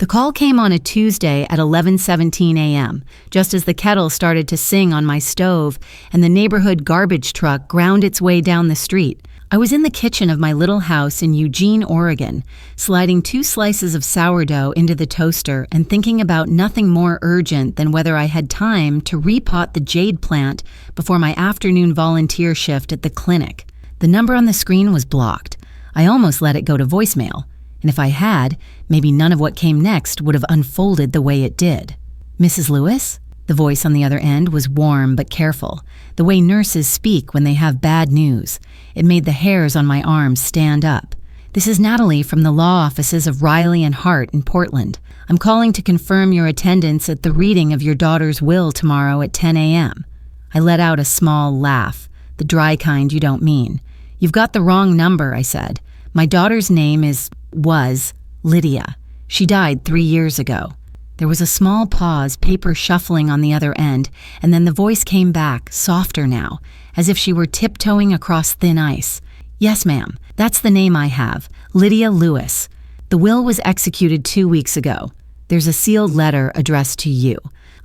The call came on a Tuesday at 11:17 a.m., just as the kettle started to sing on my stove and the neighborhood garbage truck ground its way down the street. I was in the kitchen of my little house in Eugene, Oregon, sliding 2 slices of sourdough into the toaster and thinking about nothing more urgent than whether I had time to repot the jade plant before my afternoon volunteer shift at the clinic. The number on the screen was blocked. I almost let it go to voicemail. And if I had, maybe none of what came next would have unfolded the way it did. "Mrs. Lewis?" The voice on the other end was warm but careful, the way nurses speak when they have bad news. It made the hairs on my arms stand up. "This is Natalie from the law offices of Riley and Hart in Portland. I'm calling to confirm your attendance at the reading of your daughter's will tomorrow at 10 a.m. I let out a small laugh, the dry kind you don't mean. "You've got the wrong number," I said. "My daughter's name was Lydia. She died 3 years ago." There was a small pause, paper shuffling on the other end, and then the voice came back, softer now, as if she were tiptoeing across thin ice. "Yes, ma'am. That's the name I have. Lydia Lewis. The will was executed 2 weeks ago. There's a sealed letter addressed to you.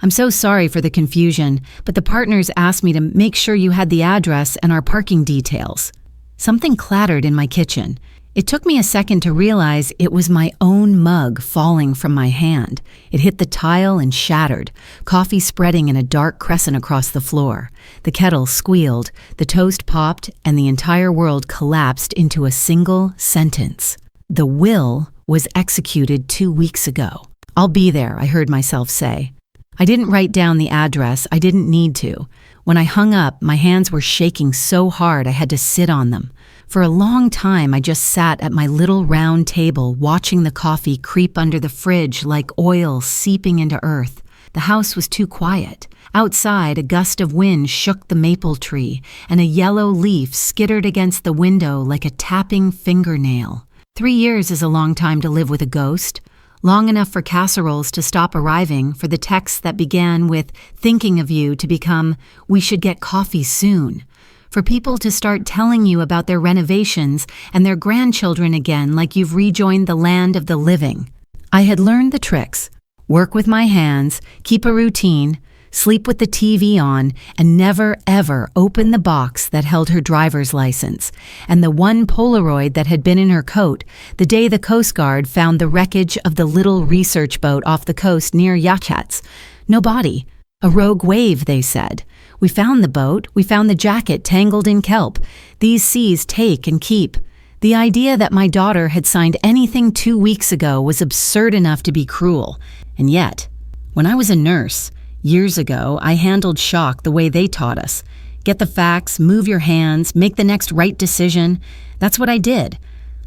I'm so sorry for the confusion, but the partners asked me to make sure you had the address and our parking details." Something clattered in my kitchen. It took me a second to realize it was my own mug falling from my hand. It hit the tile and shattered, coffee spreading in a dark crescent across the floor. The kettle squealed, the toast popped, and the entire world collapsed into a single sentence. The will was executed 2 weeks ago. "I'll be there," I heard myself say. I didn't write down the address. I didn't need to. When I hung up, my hands were shaking so hard I had to sit on them. For a long time, I just sat at my little round table watching the coffee creep under the fridge like oil seeping into earth. The house was too quiet. Outside, a gust of wind shook the maple tree, and a yellow leaf skittered against the window like a tapping fingernail. 3 years is a long time to live with a ghost. Long enough for casseroles to stop arriving, for the texts that began with "thinking of you" to become "we should get coffee soon." For people to start telling you about their renovations and their grandchildren again like you've rejoined the land of the living. I had learned the tricks. Work with my hands, keep a routine, sleep with the TV on, and never ever open the box that held her driver's license and the one Polaroid that had been in her coat the day the Coast Guard found the wreckage of the little research boat off the coast near Yachts. No body. A rogue wave, they said. We found the boat, we found the jacket tangled in kelp. These seas take and keep. The idea that my daughter had signed anything 2 weeks ago was absurd enough to be cruel. And yet, when I was a nurse, years ago, I handled shock the way they taught us. Get the facts, move your hands, make the next right decision. That's what I did.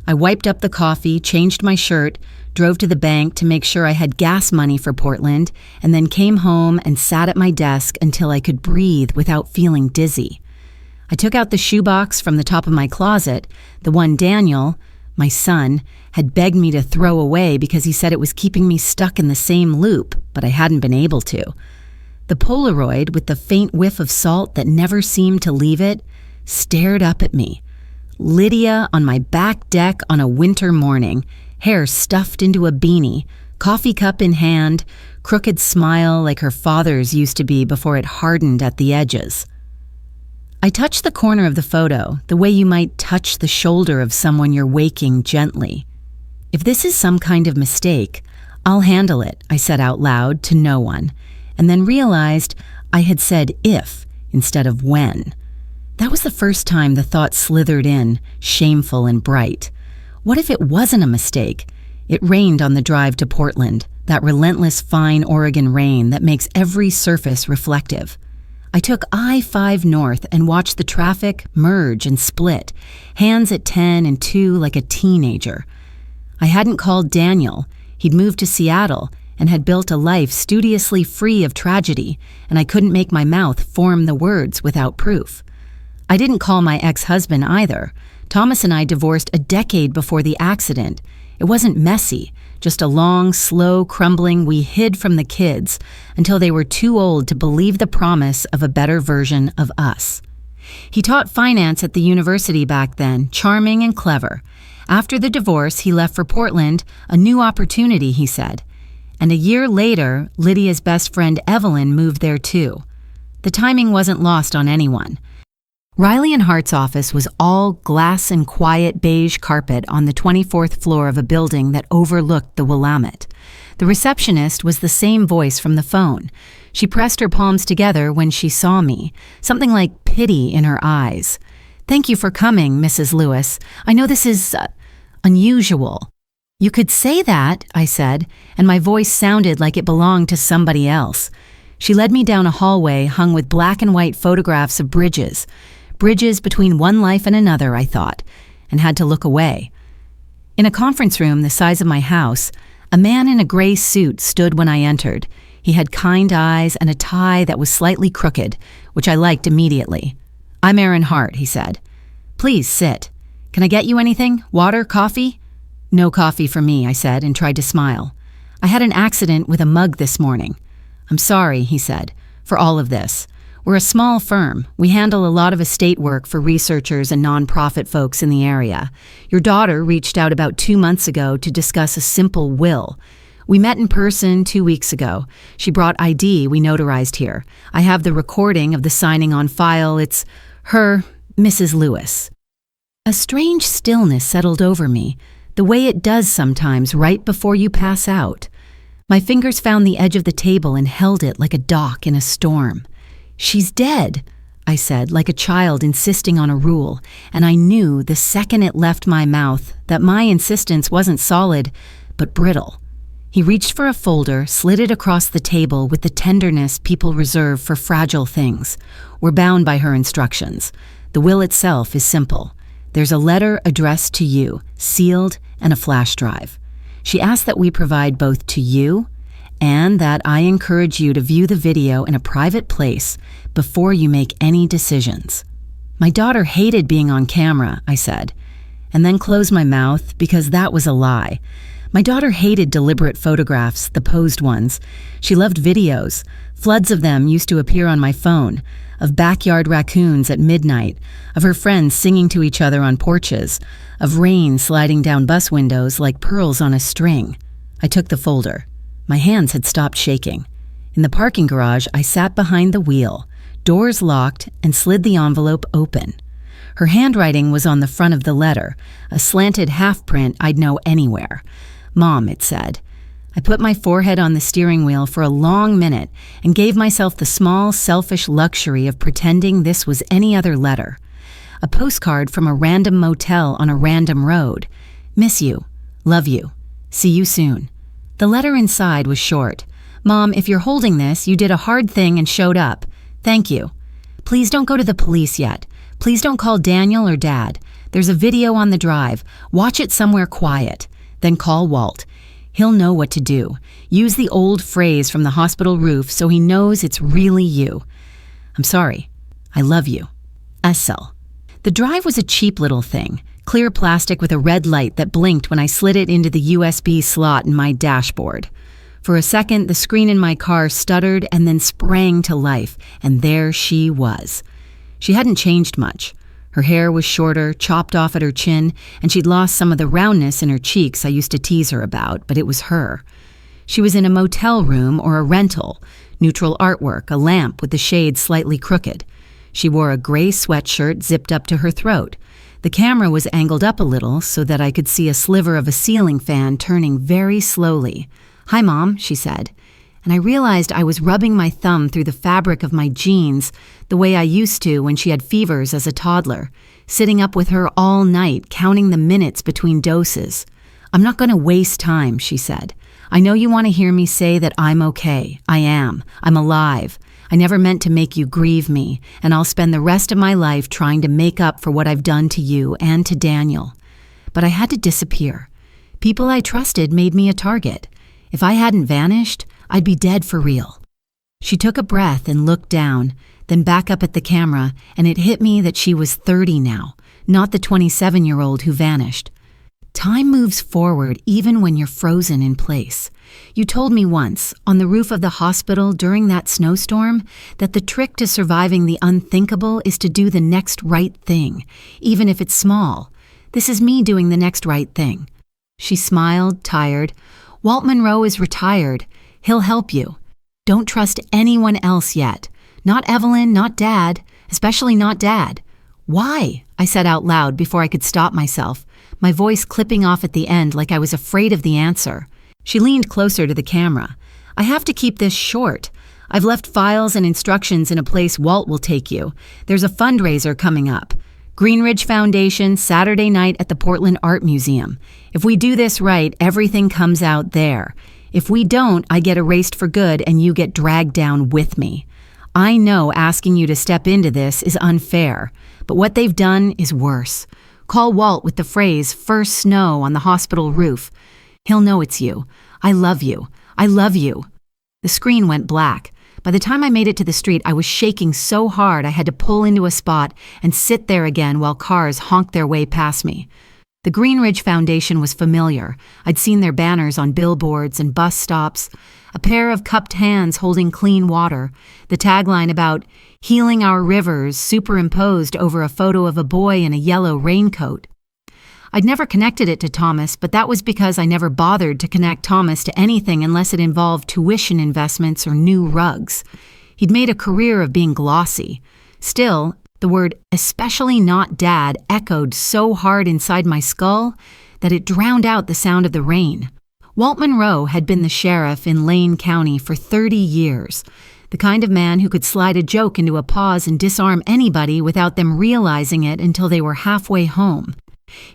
I wiped up the coffee, changed my shirt, drove to the bank to make sure I had gas money for Portland, and then came home and sat at my desk until I could breathe without feeling dizzy. I took out the shoebox from the top of my closet, the one Daniel, my son, had begged me to throw away because he said it was keeping me stuck in the same loop, but I hadn't been able to. The Polaroid, with the faint whiff of salt that never seemed to leave it, stared up at me. Lydia on my back deck on a winter morning, hair stuffed into a beanie, coffee cup in hand, crooked smile like her father's used to be before it hardened at the edges. I touched the corner of the photo, the way you might touch the shoulder of someone you're waking gently. "If this is some kind of mistake, I'll handle it," I said out loud to no one, and then realized I had said if instead of when. That was the first time the thought slithered in, shameful and bright. What if it wasn't a mistake? It rained on the drive to Portland, that relentless fine Oregon rain that makes every surface reflective. I took I-5 north and watched the traffic merge and split, hands at 10 and 2 like a teenager. I hadn't called Daniel. He'd moved to Seattle and had built a life studiously free of tragedy, and I couldn't make my mouth form the words without proof. I didn't call my ex-husband either. Thomas and I divorced a decade before the accident. It wasn't messy, just a long, slow crumbling we hid from the kids until they were too old to believe the promise of a better version of us. He taught finance at the university back then, charming and clever. After the divorce, he left for Portland, a new opportunity, he said. And a year later, Lydia's best friend Evelyn moved there too. The timing wasn't lost on anyone. Riley and Hart's office was all glass and quiet beige carpet on the 24th floor of a building that overlooked the Willamette. The receptionist was the same voice from the phone. She pressed her palms together when she saw me, something like pity in her eyes. "Thank you for coming, Mrs. Lewis. I know this is unusual." "You could say that," I said, and my voice sounded like it belonged to somebody else. She led me down a hallway hung with black and white photographs of bridges. Bridges between one life and another, I thought, and had to look away. In a conference room the size of my house, a man in a gray suit stood when I entered. He had kind eyes and a tie that was slightly crooked, which I liked immediately. "I'm Aaron Hart," he said. "Please sit. Can I get you anything? Water? Coffee?" "No coffee for me," I said, and tried to smile. "I had an accident with a mug this morning." "I'm sorry," he said, "for all of this. We're a small firm. We handle a lot of estate work for researchers and nonprofit folks in the area. Your daughter reached out about 2 months ago to discuss a simple will. We met in person 2 weeks ago. She brought ID we notarized here. I have the recording of the signing on file. It's her, Mrs. Lewis." A strange stillness settled over me, the way it does sometimes right before you pass out. My fingers found the edge of the table and held it like a dock in a storm. "She's dead," I said, like a child insisting on a rule, and I knew the second it left my mouth that my insistence wasn't solid, but brittle. He reached for a folder, slid it across the table with the tenderness people reserve for fragile things. "We're bound by her instructions. The will itself is simple. There's a letter addressed to you, sealed, and a flash drive. She asked that we provide both to you and that I encourage you to view the video in a private place before you make any decisions." "My daughter hated being on camera," I said, and then closed my mouth because that was a lie. My daughter hated deliberate photographs, the posed ones. She loved videos. Floods of them used to appear on my phone, of backyard raccoons at midnight, of her friends singing to each other on porches, of rain sliding down bus windows like pearls on a string. I took the folder. My hands had stopped shaking. In the parking garage, I sat behind the wheel, doors locked, and slid the envelope open. Her handwriting was on the front of the letter, a slanted half-print I'd know anywhere. "Mom," it said. I put my forehead on the steering wheel for a long minute and gave myself the small, selfish luxury of pretending this was any other letter. A postcard from a random motel on a random road. "Miss you. Love you. See you soon." The letter inside was short. "Mom, if you're holding this, you did a hard thing and showed up. Thank you. Please don't go to the police yet. Please don't call Daniel or Dad. There's a video on the drive. Watch it somewhere quiet. Then call Walt. He'll know what to do. Use the old phrase from the hospital roof so he knows it's really you. I'm sorry. I love you. Essel." The drive was a cheap little thing, clear plastic with a red light that blinked when I slid it into the USB slot in my dashboard. For a second, the screen in my car stuttered and then sprang to life, and there she was. She hadn't changed much. Her hair was shorter, chopped off at her chin, and she'd lost some of the roundness in her cheeks I used to tease her about, but it was her. She was in a motel room or a rental, neutral artwork, a lamp with the shades slightly crooked. She wore a gray sweatshirt zipped up to her throat. The camera was angled up a little so that I could see a sliver of a ceiling fan turning very slowly. "Hi, Mom," she said. And I realized I was rubbing my thumb through the fabric of my jeans the way I used to when she had fevers as a toddler, sitting up with her all night, counting the minutes between doses. "I'm not going to waste time," she said. "I know you want to hear me say that I'm okay. I am. I'm alive. I never meant to make you grieve me, and I'll spend the rest of my life trying to make up for what I've done to you and to Daniel. But I had to disappear. People I trusted made me a target. If I hadn't vanished, I'd be dead for real." She took a breath and looked down, then back up at the camera, and it hit me that she was 30 now, not the 27-year-old who vanished. Time moves forward even when you're frozen in place. You told me once, on the roof of the hospital during that snowstorm, that the trick to surviving the unthinkable is to do the next right thing, even if it's small. This is me doing the next right thing. She smiled, tired. Walt Monroe is retired. He'll help you. Don't trust anyone else yet. Not Evelyn, not Dad, especially not Dad. Why? I said out loud before I could stop myself, my voice clipping off at the end like I was afraid of the answer. She leaned closer to the camera. I have to keep this short. I've left files and instructions in a place Walt will take you. There's a fundraiser coming up. Greenridge Foundation, Saturday night at the Portland Art Museum. If we do this right, everything comes out there. If we don't, I get erased for good and you get dragged down with me. I know asking you to step into this is unfair, but what they've done is worse. Call Walt with the phrase, "First snow on the hospital roof." He'll know it's you. I love you. I love you. The screen went black. By the time I made it to the street, I was shaking so hard I had to pull into a spot and sit there again while cars honked their way past me. The Greenridge Foundation was familiar. I'd seen their banners on billboards and bus stops, a pair of cupped hands holding clean water, the tagline about healing our rivers superimposed over a photo of a boy in a yellow raincoat. I'd never connected it to Thomas, but that was because I never bothered to connect Thomas to anything unless it involved tuition investments or new rugs. He'd made a career of being glossy. Still, the word "especially not Dad" echoed so hard inside my skull that it drowned out the sound of the rain. Walt Monroe had been the sheriff in Lane County for 30 years, the kind of man who could slide a joke into a pause and disarm anybody without them realizing it until they were halfway home.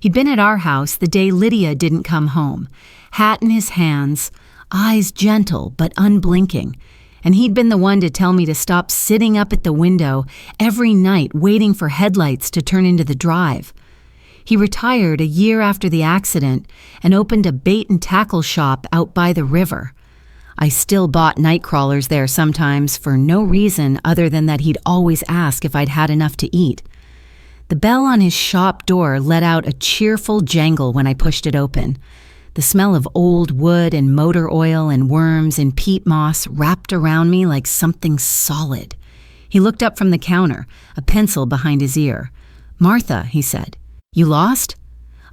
He'd been at our house the day Lydia didn't come home, hat in his hands, eyes gentle but unblinking, and he'd been the one to tell me to stop sitting up at the window every night waiting for headlights to turn into the drive. He retired a year after the accident and opened a bait and tackle shop out by the river. I still bought night crawlers there sometimes for no reason other than that he'd always ask if I'd had enough to eat. The bell on his shop door let out a cheerful jangle when I pushed it open. The smell of old wood and motor oil and worms and peat moss wrapped around me like something solid. He looked up from the counter, a pencil behind his ear. "Martha," he said, "you lost?"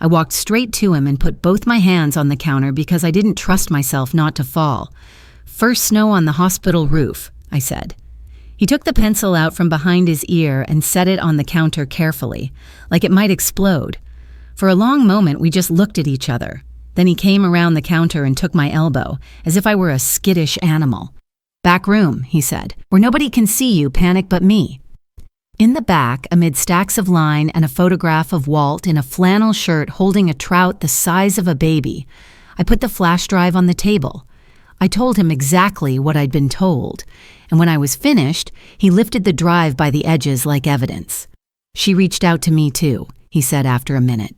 I walked straight to him and put both my hands on the counter because I didn't trust myself not to fall. "First snow on the hospital roof," I said. He took the pencil out from behind his ear and set it on the counter carefully, like it might explode. For a long moment, we just looked at each other. Then he came around the counter and took my elbow, as if I were a skittish animal. "Back room," he said, "where nobody can see you panic but me." In the back, amid stacks of line and a photograph of Walt in a flannel shirt holding a trout the size of a baby, I put the flash drive on the table. I told him exactly what I'd been told, and when I was finished, he lifted the drive by the edges like evidence. "She reached out to me too," he said after a minute.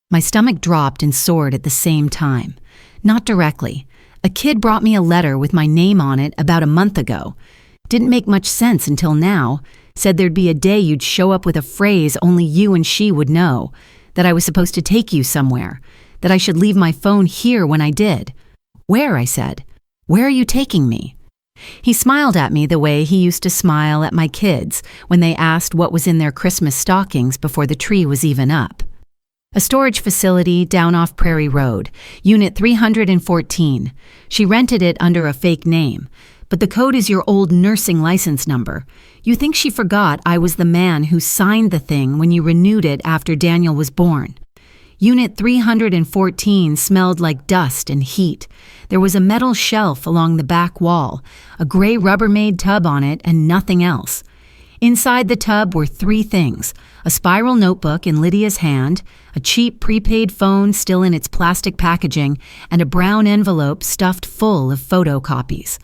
My stomach dropped and soared at the same time. Not directly. A kid brought me a letter with my name on it about a month ago. Didn't make much sense until now. Said there'd be a day you'd show up with a phrase only you and she would know, that I was supposed to take you somewhere, that I should leave my phone here when I did. "Where?" I said. "Where are you taking me?" He smiled at me the way he used to smile at my kids when they asked what was in their Christmas stockings before the tree was even up. "A storage facility down off Prairie Road, Unit 314. She rented it under a fake name, but the code is your old nursing license number. You think she forgot I was the man who signed the thing when you renewed it after Daniel was born. Unit 314 smelled like dust and heat. There was a metal shelf along the back wall, a gray Rubbermaid tub on it, and nothing else. Inside the tub were 3 things: a spiral notebook in Lydia's hand, a cheap prepaid phone still in its plastic packaging, and a brown envelope stuffed full of photocopies.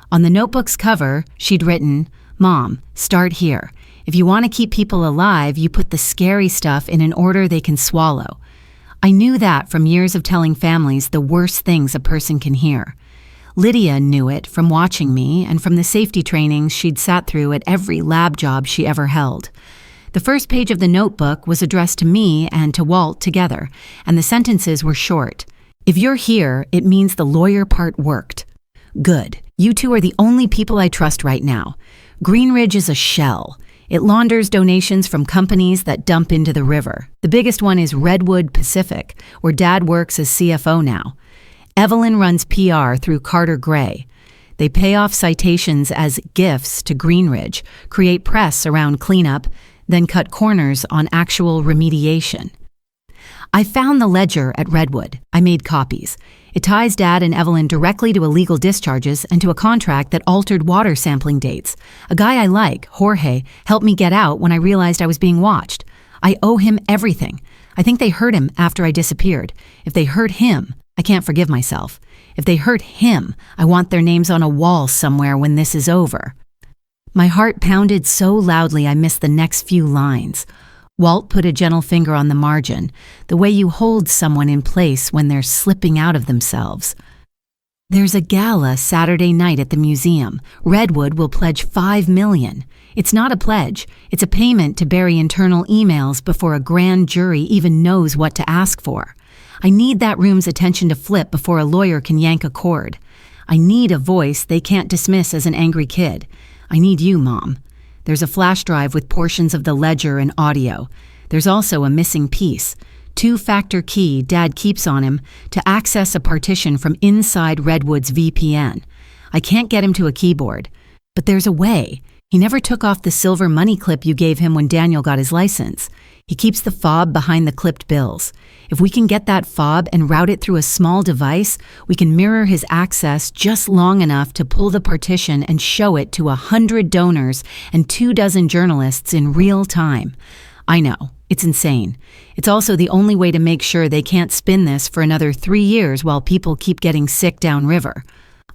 On the notebook's cover, she'd written, "Mom, start here. If you want to keep people alive, you put the scary stuff in an order they can swallow." I knew that from years of telling families the worst things a person can hear. Lydia knew it from watching me and from the safety trainings she'd sat through at every lab job she ever held. The first page of the notebook was addressed to me and to Walt together, and the sentences were short. "If you're here, it means the lawyer part worked. Good. You two are the only people I trust right now. Greenridge is a shell. It launders donations from companies that dump into the river. The biggest one is Redwood Pacific, where Dad works as CFO now. Evelyn runs PR through Carter Gray. They pay off citations as gifts to Greenridge, create press around cleanup, then cut corners on actual remediation. I found the ledger at Redwood. I made copies. It ties Dad and Evelyn directly to illegal discharges and to a contract that altered water sampling dates. A guy I like, Jorge, helped me get out when I realized I was being watched. I owe him everything. I think they hurt him after I disappeared. If they hurt him, I can't forgive myself. If they hurt him, I want their names on a wall somewhere when this is over. My heart pounded so loudly I missed the next few lines. Walt put a gentle finger on the margin, the way you hold someone in place when they're slipping out of themselves. There's a gala Saturday night at the museum. Redwood will pledge $5 million. It's not a pledge. It's a payment to bury internal emails before a grand jury even knows what to ask for. I need that room's attention to flip before a lawyer can yank a cord. I need a voice they can't dismiss as an angry kid. I need you, Mom. There's a flash drive with portions of the ledger and audio. There's also a missing piece. Two-factor key Dad keeps on him to access a partition from inside Redwood's VPN. I can't get him to a keyboard. But there's a way. He never took off the silver money clip you gave him when Daniel got his license. He keeps the fob behind the clipped bills. If we can get that fob and route it through a small device, we can mirror his access just long enough to pull the partition and show it to 100 donors and 24 journalists in real time. I know, it's insane. It's also the only way to make sure they can't spin this for another 3 years while people keep getting sick downriver.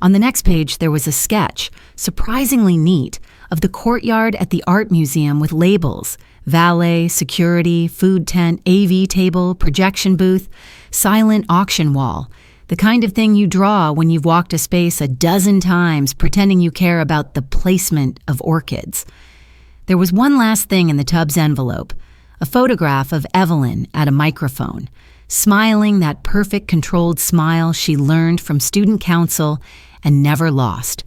On the next page, there was a sketch, surprisingly neat, of the courtyard at the art museum with labels: valet, security, food tent, AV table, projection booth, silent auction wall. The kind of thing you draw when you've walked a space a dozen times pretending you care about the placement of orchids. There was one last thing in the tub's envelope, a photograph of Evelyn at a microphone, smiling that perfect controlled smile she learned from student council and never lost,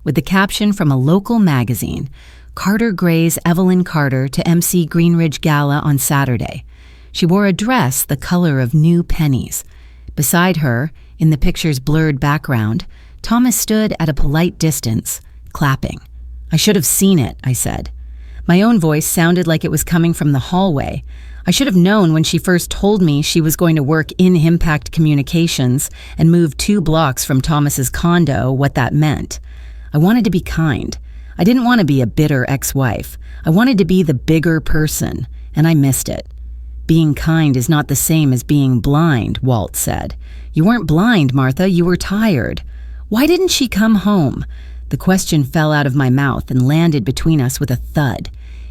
with the caption from a local magazine: Carter Gray's Evelyn Carter to MC Greenridge Gala on Saturday. She wore a dress the color of new pennies. Beside her, in the picture's blurred background, Thomas stood at a polite distance, clapping. I should have seen it, I said. My own voice sounded like it was coming from the hallway. I should have known when she first told me she was going to work in Impact Communications and move 2 blocks from Thomas's condo what that meant. I wanted to be kind. I didn't want to be a bitter ex-wife. I wanted to be the bigger person, and I missed it. Being kind is not the same as being blind, Walt said. You weren't blind, Martha, you were tired. Why didn't she come home? The question fell out of my mouth and landed between us with a thud.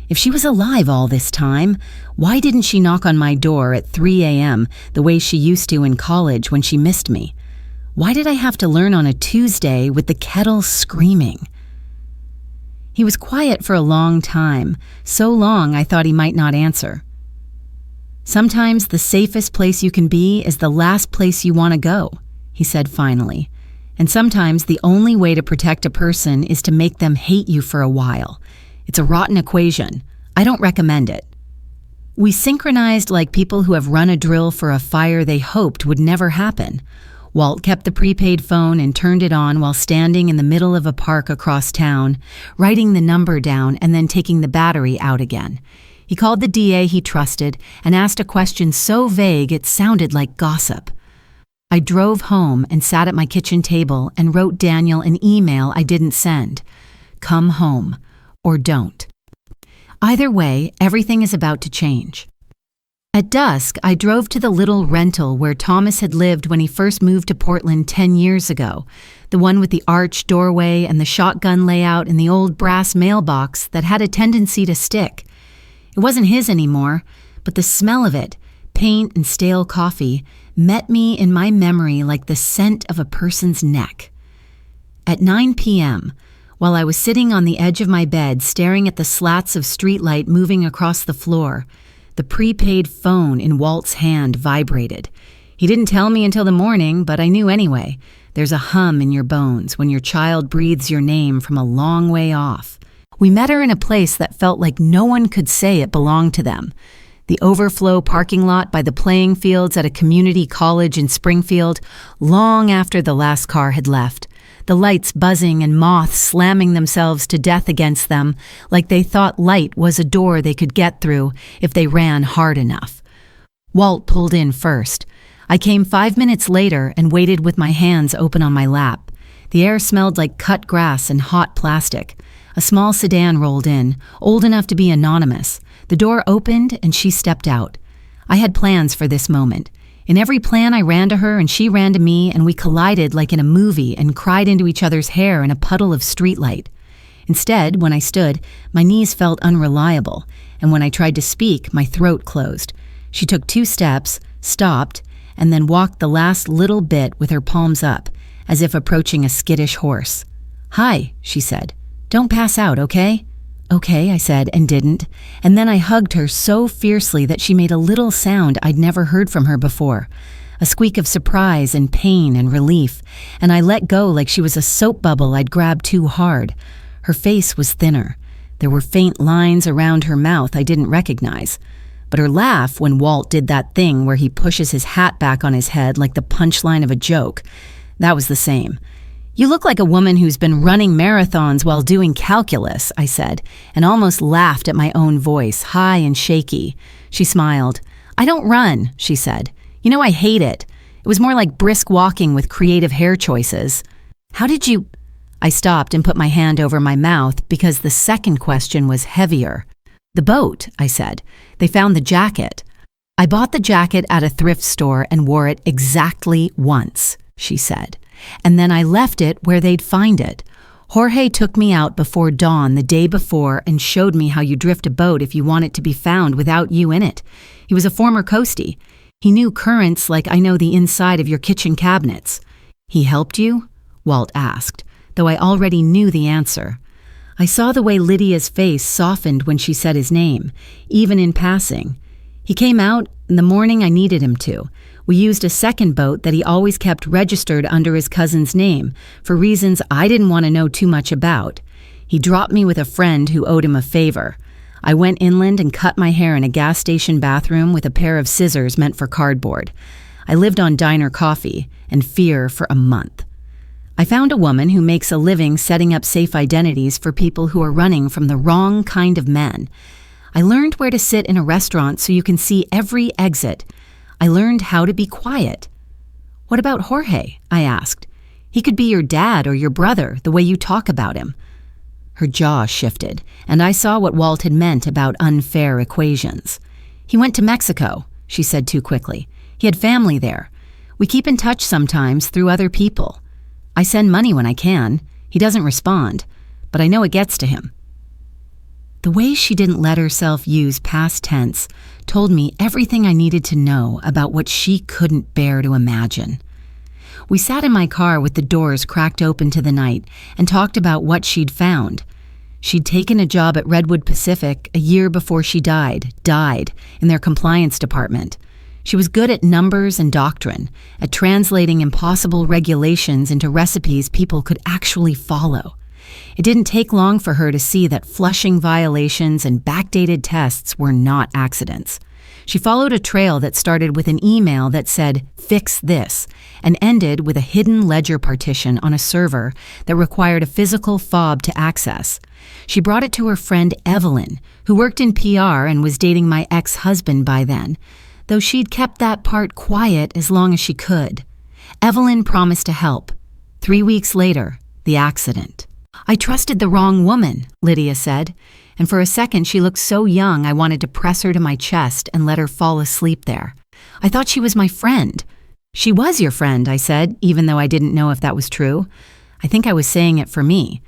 If she was alive all this time, why didn't she knock on my door at 3 a.m. the way she used to in college when she missed me? Why did I have to learn on a Tuesday with the kettle screaming? He was quiet for a long time, so long I thought he might not answer. Sometimes the safest place you can be is the last place you want to go, he said finally. And sometimes the only way to protect a person is to make them hate you for a while. It's a rotten equation. I don't recommend it. We synchronized like people who have run a drill for a fire they hoped would never happen. Walt kept the prepaid phone and turned it on while standing in the middle of a park across town, writing the number down and then taking the battery out again. He called the DA he trusted and asked a question so vague it sounded like gossip. I drove home and sat at my kitchen table and wrote Daniel an email I didn't send. Come home, or don't. Either way, everything is about to change. At dusk, I drove to the little rental where Thomas had lived when he first moved to Portland 10 years ago, the one with the arched doorway and the shotgun layout and the old brass mailbox that had a tendency to stick. It wasn't his anymore, but the smell of it, paint and stale coffee, met me in my memory like the scent of a person's neck. At 9 p.m., while I was sitting on the edge of my bed staring at the slats of streetlight moving across the floor, the prepaid phone in Walt's hand vibrated. He didn't tell me until the morning, but I knew anyway. There's a hum in your bones when your child breathes your name from a long way off. We met her in a place that felt like no one could say it belonged to them. the overflow parking lot by the playing fields at a community college in Springfield, long after the last car had left, the lights buzzing and moths slamming themselves to death against them like they thought light was a door they could get through if they ran hard enough. Walt pulled in first. I came 5 minutes later and waited with my hands open on my lap. The air smelled like cut grass and hot plastic. A small sedan rolled in, old enough to be anonymous. The door opened and she stepped out. I had plans for this moment. In every plan I ran to her and she ran to me, and we collided like in a movie and cried into each other's hair in a puddle of streetlight. Instead, when I stood, my knees felt unreliable, and when I tried to speak, my throat closed. She took 2 steps, stopped, and then walked the last little bit with her palms up, as if approaching a skittish horse. "Hi," she said. "Don't pass out, okay?" "Okay," I said, and didn't. And then I hugged her so fiercely that she made a little sound I'd never heard from her before, a squeak of surprise and pain and relief, and I let go like she was a soap bubble I'd grabbed too hard. Her face was thinner. There were faint lines around her mouth I didn't recognize. But her laugh, when Walt did that thing where he pushes his hat back on his head like the punchline of a joke, that was the same. "You look like a woman who's been running marathons while doing calculus," I said, and almost laughed at my own voice, high and shaky. She smiled. "I don't run," she said. "You know, I hate it. It was more like brisk walking with creative hair choices." "How did you—" I stopped and put my hand over my mouth because the second question was heavier. "The boat," I said. "They found the jacket." "I bought the jacket at a thrift store and wore it exactly once," she said. "And then I left it where they'd find it. Jorge took me out before dawn the day before and showed me how you drift a boat if you want it to be found without you in it. He was a former coastie. He knew currents like I know the inside of your kitchen cabinets." "He helped you?" Walt asked, though I already knew the answer. I saw the way Lydia's face softened when she said his name, even in passing. "He came out in the morning I needed him to. We used a second boat that he always kept registered under his cousin's name, for reasons I didn't want to know too much about. He dropped me with a friend who owed him a favor. I went inland and cut my hair in a gas station bathroom with a pair of scissors meant for cardboard. I lived on diner coffee and fear for a month. I found a woman who makes a living setting up safe identities for people who are running from the wrong kind of men. I learned where to sit in a restaurant so you can see every exit. I learned how to be quiet." "What about Jorge?" I asked. "He could be your dad or your brother, the way you talk about him." Her jaw shifted, and I saw what Walt had meant about unfair equations. "He went to Mexico," she said too quickly. "He had family there. We keep in touch sometimes through other people. I send money when I can. He doesn't respond, but I know it gets to him." The way she didn't let herself use past tense told me everything I needed to know about what she couldn't bear to imagine. We sat in my car with the doors cracked open to the night and talked about what she'd found. She'd taken a job at Redwood Pacific a year before she died in their compliance department. She was good at numbers and doctrine, at translating impossible regulations into recipes people could actually follow. It didn't take long for her to see that flushing violations and backdated tests were not accidents. She followed a trail that started with an email that said, "Fix this," and ended with a hidden ledger partition on a server that required a physical fob to access. She brought it to her friend Evelyn, who worked in PR and was dating my ex-husband by then, though she'd kept that part quiet as long as she could. Evelyn promised to help. 3 weeks later, the accident. "I trusted the wrong woman," Lydia said, and for a second she looked so young I wanted to press her to my chest and let her fall asleep there. "I thought she was my friend." "She was your friend," I said, even though I didn't know if that was true. I think I was saying it for me.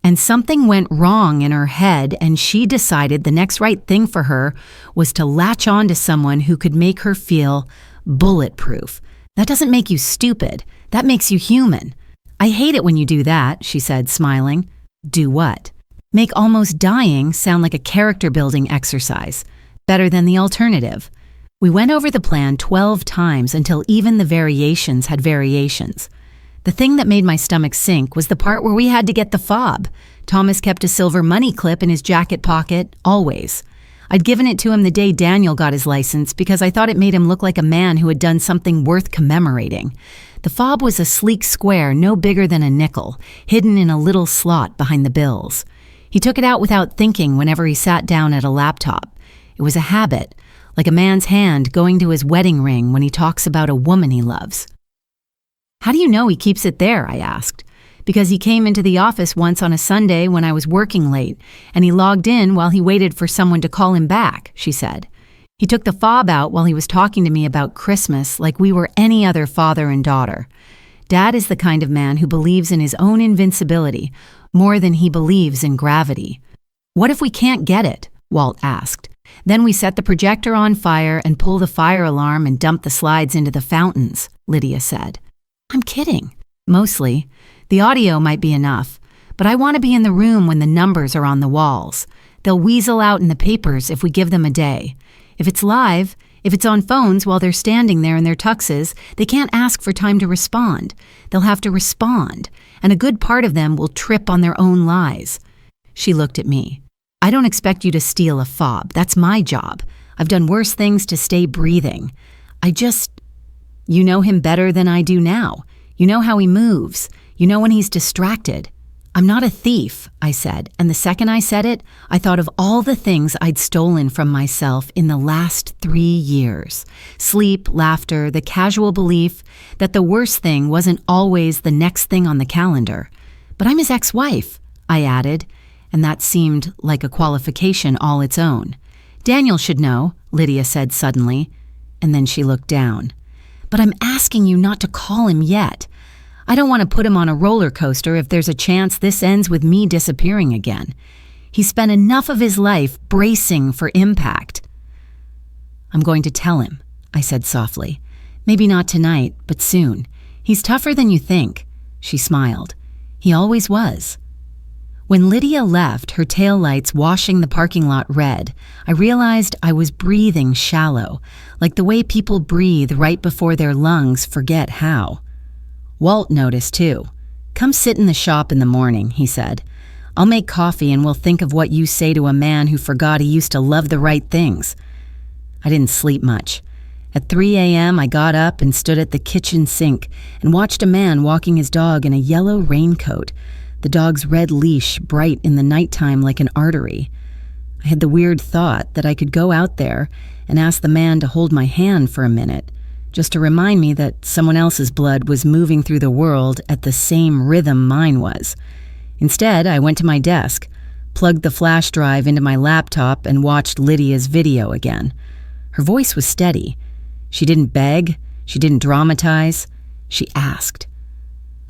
And something went wrong in her head, and she decided the next right thing for her was to latch on to someone who could make her feel bulletproof. "That doesn't make you stupid. That makes you human." "I hate it when you do that," she said, smiling. "Do what?" "Make almost dying sound like a character-building exercise. Better than the alternative." We went over the plan 12 times until even the variations had variations. The thing that made my stomach sink was the part where we had to get the fob. Thomas kept a silver money clip in his jacket pocket, always. I'd given it to him the day Daniel got his license because I thought it made him look like a man who had done something worth commemorating. The fob was a sleek square no bigger than a nickel, hidden in a little slot behind the bills. He took it out without thinking whenever he sat down at a laptop. It was a habit, like a man's hand going to his wedding ring when he talks about a woman he loves. "How do you know he keeps it there?" I asked. "Because he came into the office once on a Sunday when I was working late, and he logged in while he waited for someone to call him back," she said. "He took the fob out while he was talking to me about Christmas like we were any other father and daughter. Dad is the kind of man who believes in his own invincibility more than he believes in gravity." "What if we can't get it?" Walt asked. "Then we set the projector on fire and pull the fire alarm and dump the slides into the fountains," Lydia said. "I'm kidding." "Mostly. The audio might be enough, but I want to be in the room when the numbers are on the walls. They'll weasel out in the papers if we give them a day. If it's live, if it's on phones while they're standing there in their tuxes, they can't ask for time to respond. They'll have to respond, and a good part of them will trip on their own lies." She looked at me. "I don't expect you to steal a fob. That's my job. I've done worse things to stay breathing. You know him better than I do now. You know how he moves. You know when he's distracted." "I'm not a thief," I said, and the second I said it, I thought of all the things I'd stolen from myself in the last 3 years. Sleep, laughter, the casual belief that the worst thing wasn't always the next thing on the calendar. "But I'm his ex-wife," I added, and that seemed like a qualification all its own. "Daniel should know," Lydia said suddenly, and then she looked down. "But I'm asking you not to call him yet. I don't want to put him on a roller coaster if there's a chance this ends with me disappearing again. He spent enough of his life bracing for impact." "I'm going to tell him," I said softly. "Maybe not tonight, but soon. He's tougher than you think." She smiled. "He always was." When Lydia left, her taillights washing the parking lot red, I realized I was breathing shallow, like the way people breathe right before their lungs forget how. Walt noticed too. "Come sit in the shop in the morning," he said. "I'll make coffee and we'll think of what you say to a man who forgot he used to love the right things." I didn't sleep much. At 3 a.m., I got up and stood at the kitchen sink and watched a man walking his dog in a yellow raincoat, the dog's red leash bright in the nighttime like an artery. I had the weird thought that I could go out there and ask the man to hold my hand for a minute, just to remind me that someone else's blood was moving through the world at the same rhythm mine was. Instead, I went to my desk, plugged the flash drive into my laptop, and watched Lydia's video again. Her voice was steady. She didn't beg. She didn't dramatize. She asked.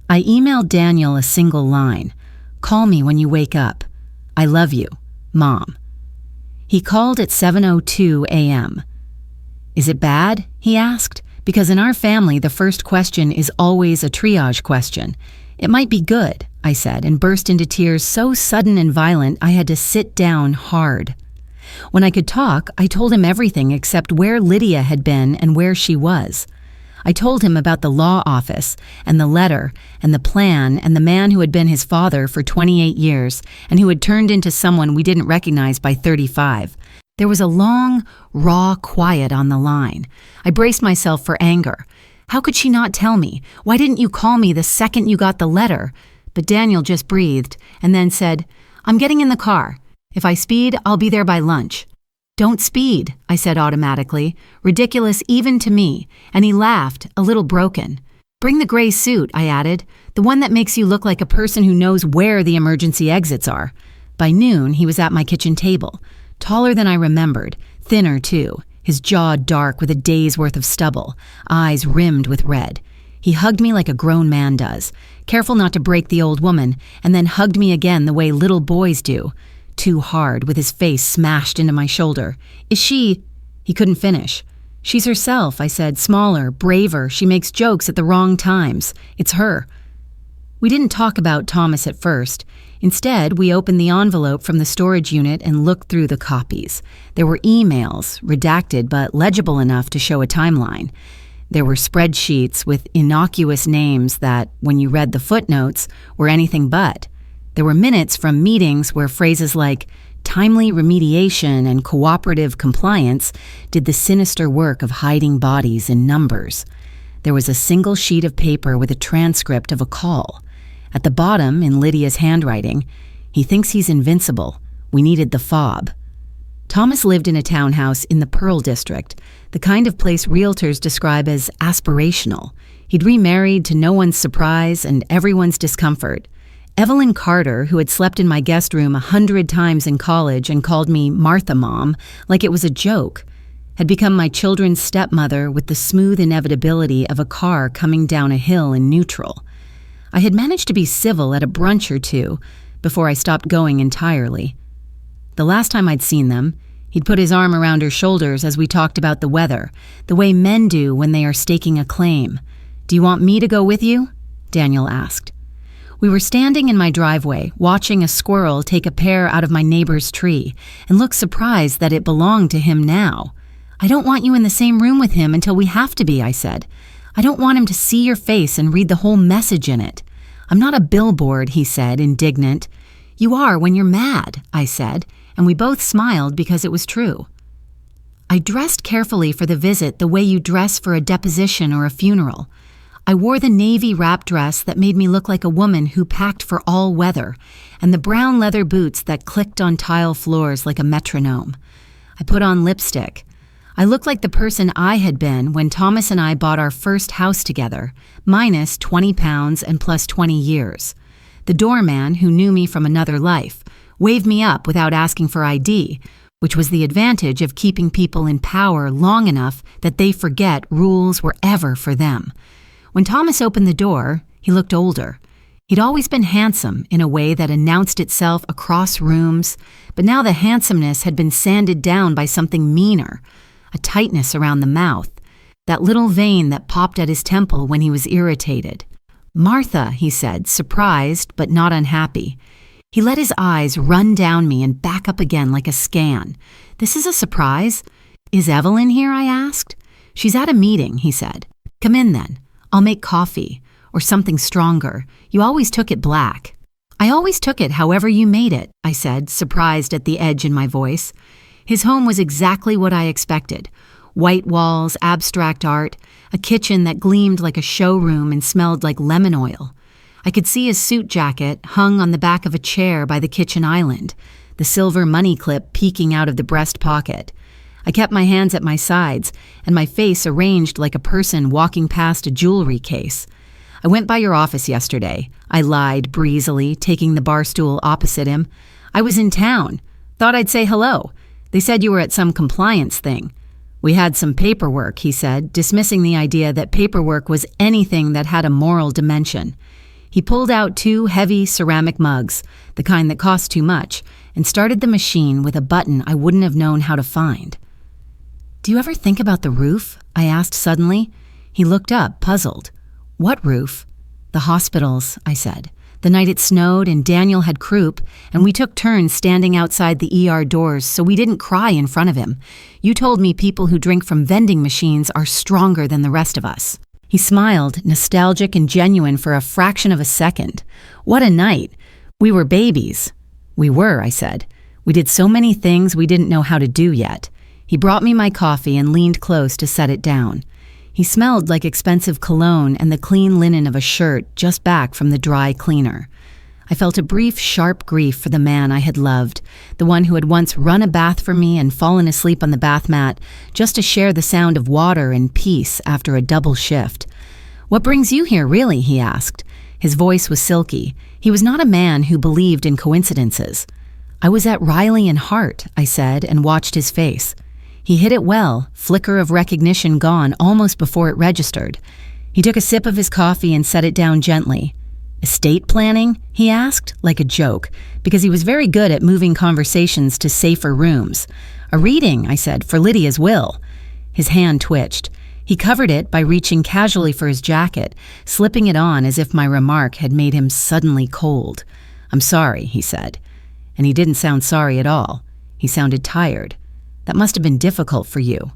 I emailed Daniel a single line. "Call me when you wake up. I love you, Mom." He called at 7:02 a.m. "Is it bad?" he asked. "Because in our family, the first question is always a triage question." "It might be good," I said, and burst into tears so sudden and violent I had to sit down hard. When I could talk, I told him everything except where Lydia had been and where she was. I told him about the law office and the letter and the plan and the man who had been his father for 28 years and who had turned into someone we didn't recognize by 35. There was a long, raw quiet on the line. I braced myself for anger. How could she not tell me? Why didn't you call me the second you got the letter? But Daniel just breathed and then said, "I'm getting in the car. If I speed, I'll be there by lunch." "Don't speed," I said automatically, ridiculous even to me, and he laughed, a little broken. "Bring the gray suit," I added, "the one that makes you look like a person who knows where the emergency exits are." By noon, he was at my kitchen table, taller than I remembered, thinner too, his jaw dark with a day's worth of stubble, eyes rimmed with red. He hugged me like a grown man does, careful not to break the old woman, and then hugged me again the way little boys do. Too hard, with his face smashed into my shoulder. "Is she—" He couldn't finish. "She's herself," I said, "smaller, braver. She makes jokes at the wrong times. It's her." We didn't talk about Thomas at first. Instead, we opened the envelope from the storage unit and looked through the copies. There were emails, redacted but legible enough to show a timeline. There were spreadsheets with innocuous names that, when you read the footnotes, were anything but. There were minutes from meetings where phrases like Timely remediation and cooperative compliance did the sinister work of hiding bodies in numbers. There was a single sheet of paper with a transcript of a call. At the bottom, in Lydia's handwriting, "He thinks he's invincible. We needed the fob." Thomas lived in a townhouse in the Pearl District, the kind of place realtors describe as aspirational. He'd remarried to no one's surprise and everyone's discomfort. Evelyn Carter, who had slept in my guest room 100 times in college and called me Martha Mom like it was a joke, had become my children's stepmother with the smooth inevitability of a car coming down a hill in neutral. I had managed to be civil at a brunch or two before I stopped going entirely. The last time I'd seen them, he'd put his arm around her shoulders as we talked about the weather, the way men do when they are staking a claim. "Do you want me to go with you?" Daniel asked. We were standing in my driveway, watching a squirrel take a pear out of my neighbor's tree, and looked surprised that it belonged to him now. "I don't want you in the same room with him until we have to be," I said. "I don't want him to see your face and read the whole message in it." "I'm not a billboard," he said, indignant. "You are when you're mad," I said, and we both smiled because it was true. I dressed carefully for the visit the way you dress for a deposition or a funeral. I wore the navy wrap dress that made me look like a woman who packed for all weather, and the brown leather boots that clicked on tile floors like a metronome. I put on lipstick. I looked like the person I had been when Thomas and I bought our first house together, minus 20 pounds and plus 20 years. The doorman, who knew me from another life, waved me up without asking for ID, which was the advantage of keeping people in power long enough that they forget rules were ever for them. When Thomas opened the door, he looked older. He'd always been handsome in a way that announced itself across rooms, but now the handsomeness had been sanded down by something meaner, a tightness around the mouth, that little vein that popped at his temple when he was irritated. "Martha," he said, surprised but not unhappy. He let his eyes run down me and back up again like a scan. "This is a surprise." "Is Evelyn here?" I asked. "She's at a meeting," he said. "Come in then. I'll make coffee, or something stronger. You always took it black." "I always took it however you made it," I said, surprised at the edge in my voice. His home was exactly what I expected. White walls, abstract art, a kitchen that gleamed like a showroom and smelled like lemon oil. I could see his suit jacket hung on the back of a chair by the kitchen island, the silver money clip peeking out of the breast pocket. I kept my hands at my sides and my face arranged like a person walking past a jewelry case. "I went by your office yesterday," I lied breezily, taking the bar stool opposite him. "I was in town. Thought I'd say hello. They said you were at some compliance thing." "We had some paperwork," he said, dismissing the idea that paperwork was anything that had a moral dimension. He pulled out 2 heavy ceramic mugs, the kind that cost too much, and started the machine with a button I wouldn't have known how to find. "Do you ever think about the roof?" I asked suddenly. He looked up, puzzled. "What roof?" "The hospital's," I said. "The night it snowed and Daniel had croup, and we took turns standing outside the ER doors so we didn't cry in front of him. You told me people who drink from vending machines are stronger than the rest of us." He smiled, nostalgic and genuine for a fraction of a second. "What a night. We were babies." "We were," I said. "We did so many things we didn't know how to do yet." He brought me my coffee and leaned close to set it down. He smelled like expensive cologne and the clean linen of a shirt just back from the dry cleaner. I felt a brief, sharp grief for the man I had loved, the one who had once run a bath for me and fallen asleep on the bath mat just to share the sound of water and peace after a double shift. "What brings you here, really?" he asked. His voice was silky. He was not a man who believed in coincidences. "I was at Riley and Hart," I said, and watched his face. He hit it well, flicker of recognition gone almost before it registered. He took a sip of his coffee and set it down gently. "Estate planning?" he asked, like a joke, because he was very good at moving conversations to safer rooms. "A reading," I said, "for Lydia's will." His hand twitched. He covered it by reaching casually for his jacket, slipping it on as if my remark had made him suddenly cold. "I'm sorry," he said. And he didn't sound sorry at all. He sounded tired. "That must have been difficult for you."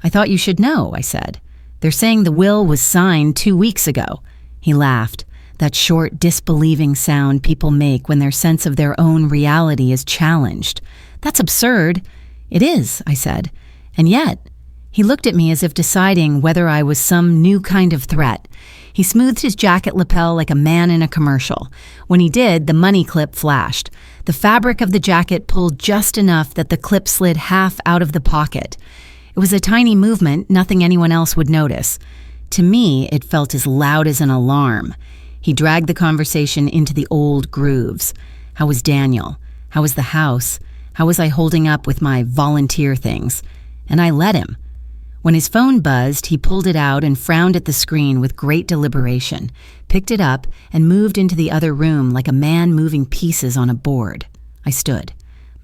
"I thought you should know," I said. "They're saying the will was signed 2 weeks ago." He laughed, that short, disbelieving sound people make when their sense of their own reality is challenged. That's absurd. It is, I said. And yet, he looked at me as if deciding whether I was some new kind of threat. He smoothed his jacket lapel like a man in a commercial. When he did, the money clip flashed. The fabric of the jacket pulled just enough that the clip slid half out of the pocket. It was a tiny movement, nothing anyone else would notice. To me, it felt as loud as an alarm. He dragged the conversation into the old grooves. How was Daniel? How was the house? How was I holding up with my volunteer things? And I let him. When his phone buzzed, he pulled it out and frowned at the screen with great deliberation, picked it up, and moved into the other room like a man moving pieces on a board. I stood.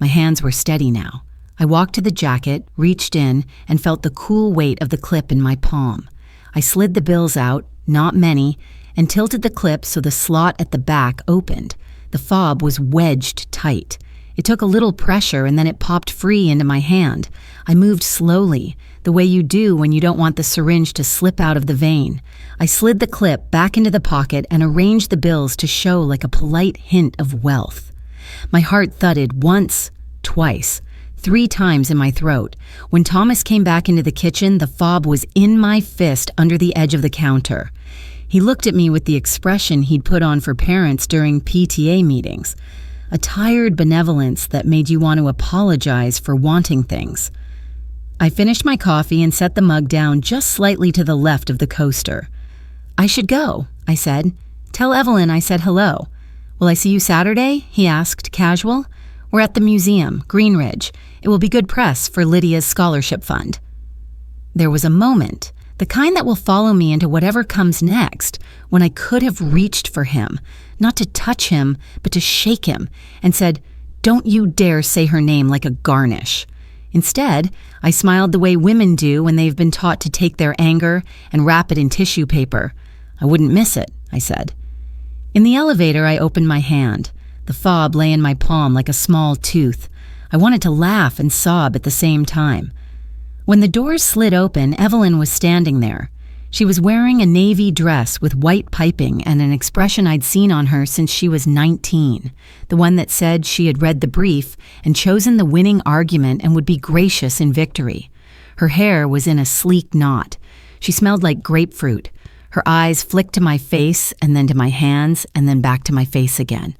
My hands were steady now. I walked to the jacket, reached in, and felt the cool weight of the clip in my palm. I slid the bills out, not many, and tilted the clip so the slot at the back opened. The fob was wedged tight. It took a little pressure and then it popped free into my hand. I moved slowly, the way you do when you don't want the syringe to slip out of the vein. I slid the clip back into the pocket and arranged the bills to show like a polite hint of wealth. My heart thudded once, twice, 3 times in my throat. When Thomas came back into the kitchen, the fob was in my fist under the edge of the counter. He looked at me with the expression he'd put on for parents during PTA meetings. A tired benevolence that made you want to apologize for wanting things. I finished my coffee and set the mug down just slightly to the left of the coaster. I should go, I said. Tell Evelyn I said hello. Will I see you Saturday? He asked, casual. We're at the museum, Greenridge. It will be good press for Lydia's scholarship fund. There was a moment, the kind that will follow me into whatever comes next, when I could have reached for him, not to touch him, but to shake him, and said, "Don't you dare say her name like a garnish." Instead, I smiled the way women do when they've been taught to take their anger and wrap it in tissue paper. I wouldn't miss it, I said. In the elevator, I opened my hand. The fob lay in my palm like a small tooth. I wanted to laugh and sob at the same time. When the doors slid open, Evelyn was standing there. She was wearing a navy dress with white piping and an expression I'd seen on her since she was 19, the one that said she had read the brief and chosen the winning argument and would be gracious in victory. Her hair was in a sleek knot. She smelled like grapefruit. Her eyes flicked to my face and then to my hands and then back to my face again.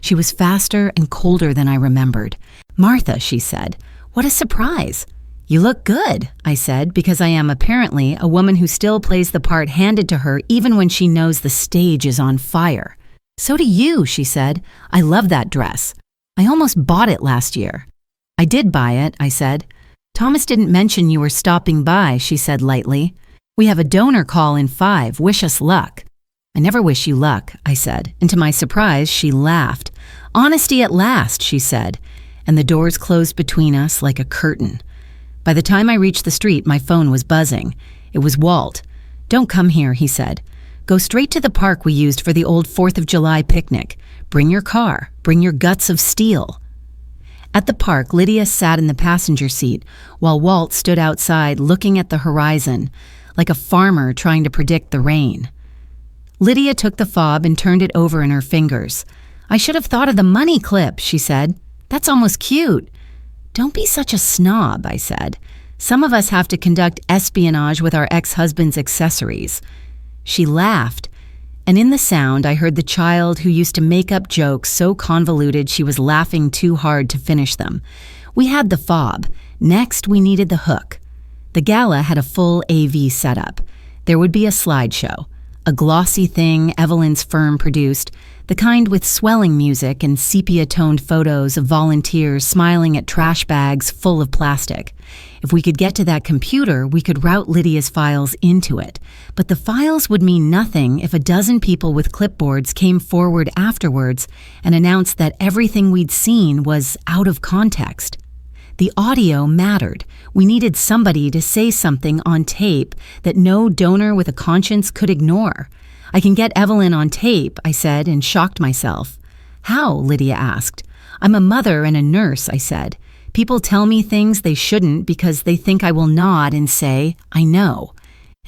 She was faster and colder than I remembered. "Martha," she said, "what a surprise." "You look good," I said, because I am apparently a woman who still plays the part handed to her even when she knows the stage is on fire. "So do you," she said. "I love that dress. I almost bought it last year." "I did buy it," I said. "Thomas didn't mention you were stopping by," she said lightly. "We have a donor call in 5. Wish us luck." "I never wish you luck," I said, and to my surprise, she laughed. "Honesty at last," she said, and the doors closed between us like a curtain. By the time I reached the street, my phone was buzzing. It was Walt. "Don't come here," he said. "Go straight to the park we used for the old 4th of July picnic. Bring your car. Bring your guts of steel." At the park, Lydia sat in the passenger seat, while Walt stood outside looking at the horizon, like a farmer trying to predict the rain. Lydia took the fob and turned it over in her fingers. "I should have thought of the money clip," she said. "That's almost cute." "Don't be such a snob," I said. "Some of us have to conduct espionage with our ex-husband's accessories." She laughed, and in the sound I heard the child who used to make up jokes so convoluted she was laughing too hard to finish them. We had the fob. Next, we needed the hook. The gala had a full AV setup. There would be a slideshow, a glossy thing Evelyn's firm produced, the kind with swelling music and sepia-toned photos of volunteers smiling at trash bags full of plastic. If we could get to that computer, we could route Lydia's files into it. But the files would mean nothing if a dozen people with clipboards came forward afterwards and announced that everything we'd seen was out of context. The audio mattered. We needed somebody to say something on tape that no donor with a conscience could ignore. "I can get Evelyn on tape," I said, and shocked myself. "How?" Lydia asked. "I'm a mother and a nurse," I said. "People tell me things they shouldn't because they think I will nod and say, 'I know,'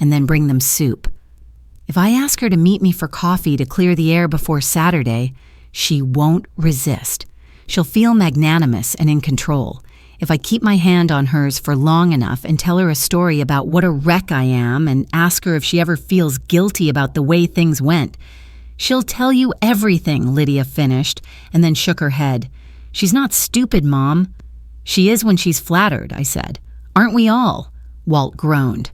and then bring them soup. If I ask her to meet me for coffee to clear the air before Saturday, she won't resist. She'll feel magnanimous and in control. If I keep my hand on hers for long enough and tell her a story about what a wreck I am and ask her if she ever feels guilty about the way things went, she'll tell you everything, Lydia finished, and then shook her head. She's not stupid, Mom. She is when she's flattered, I said. Aren't we all? Walt groaned.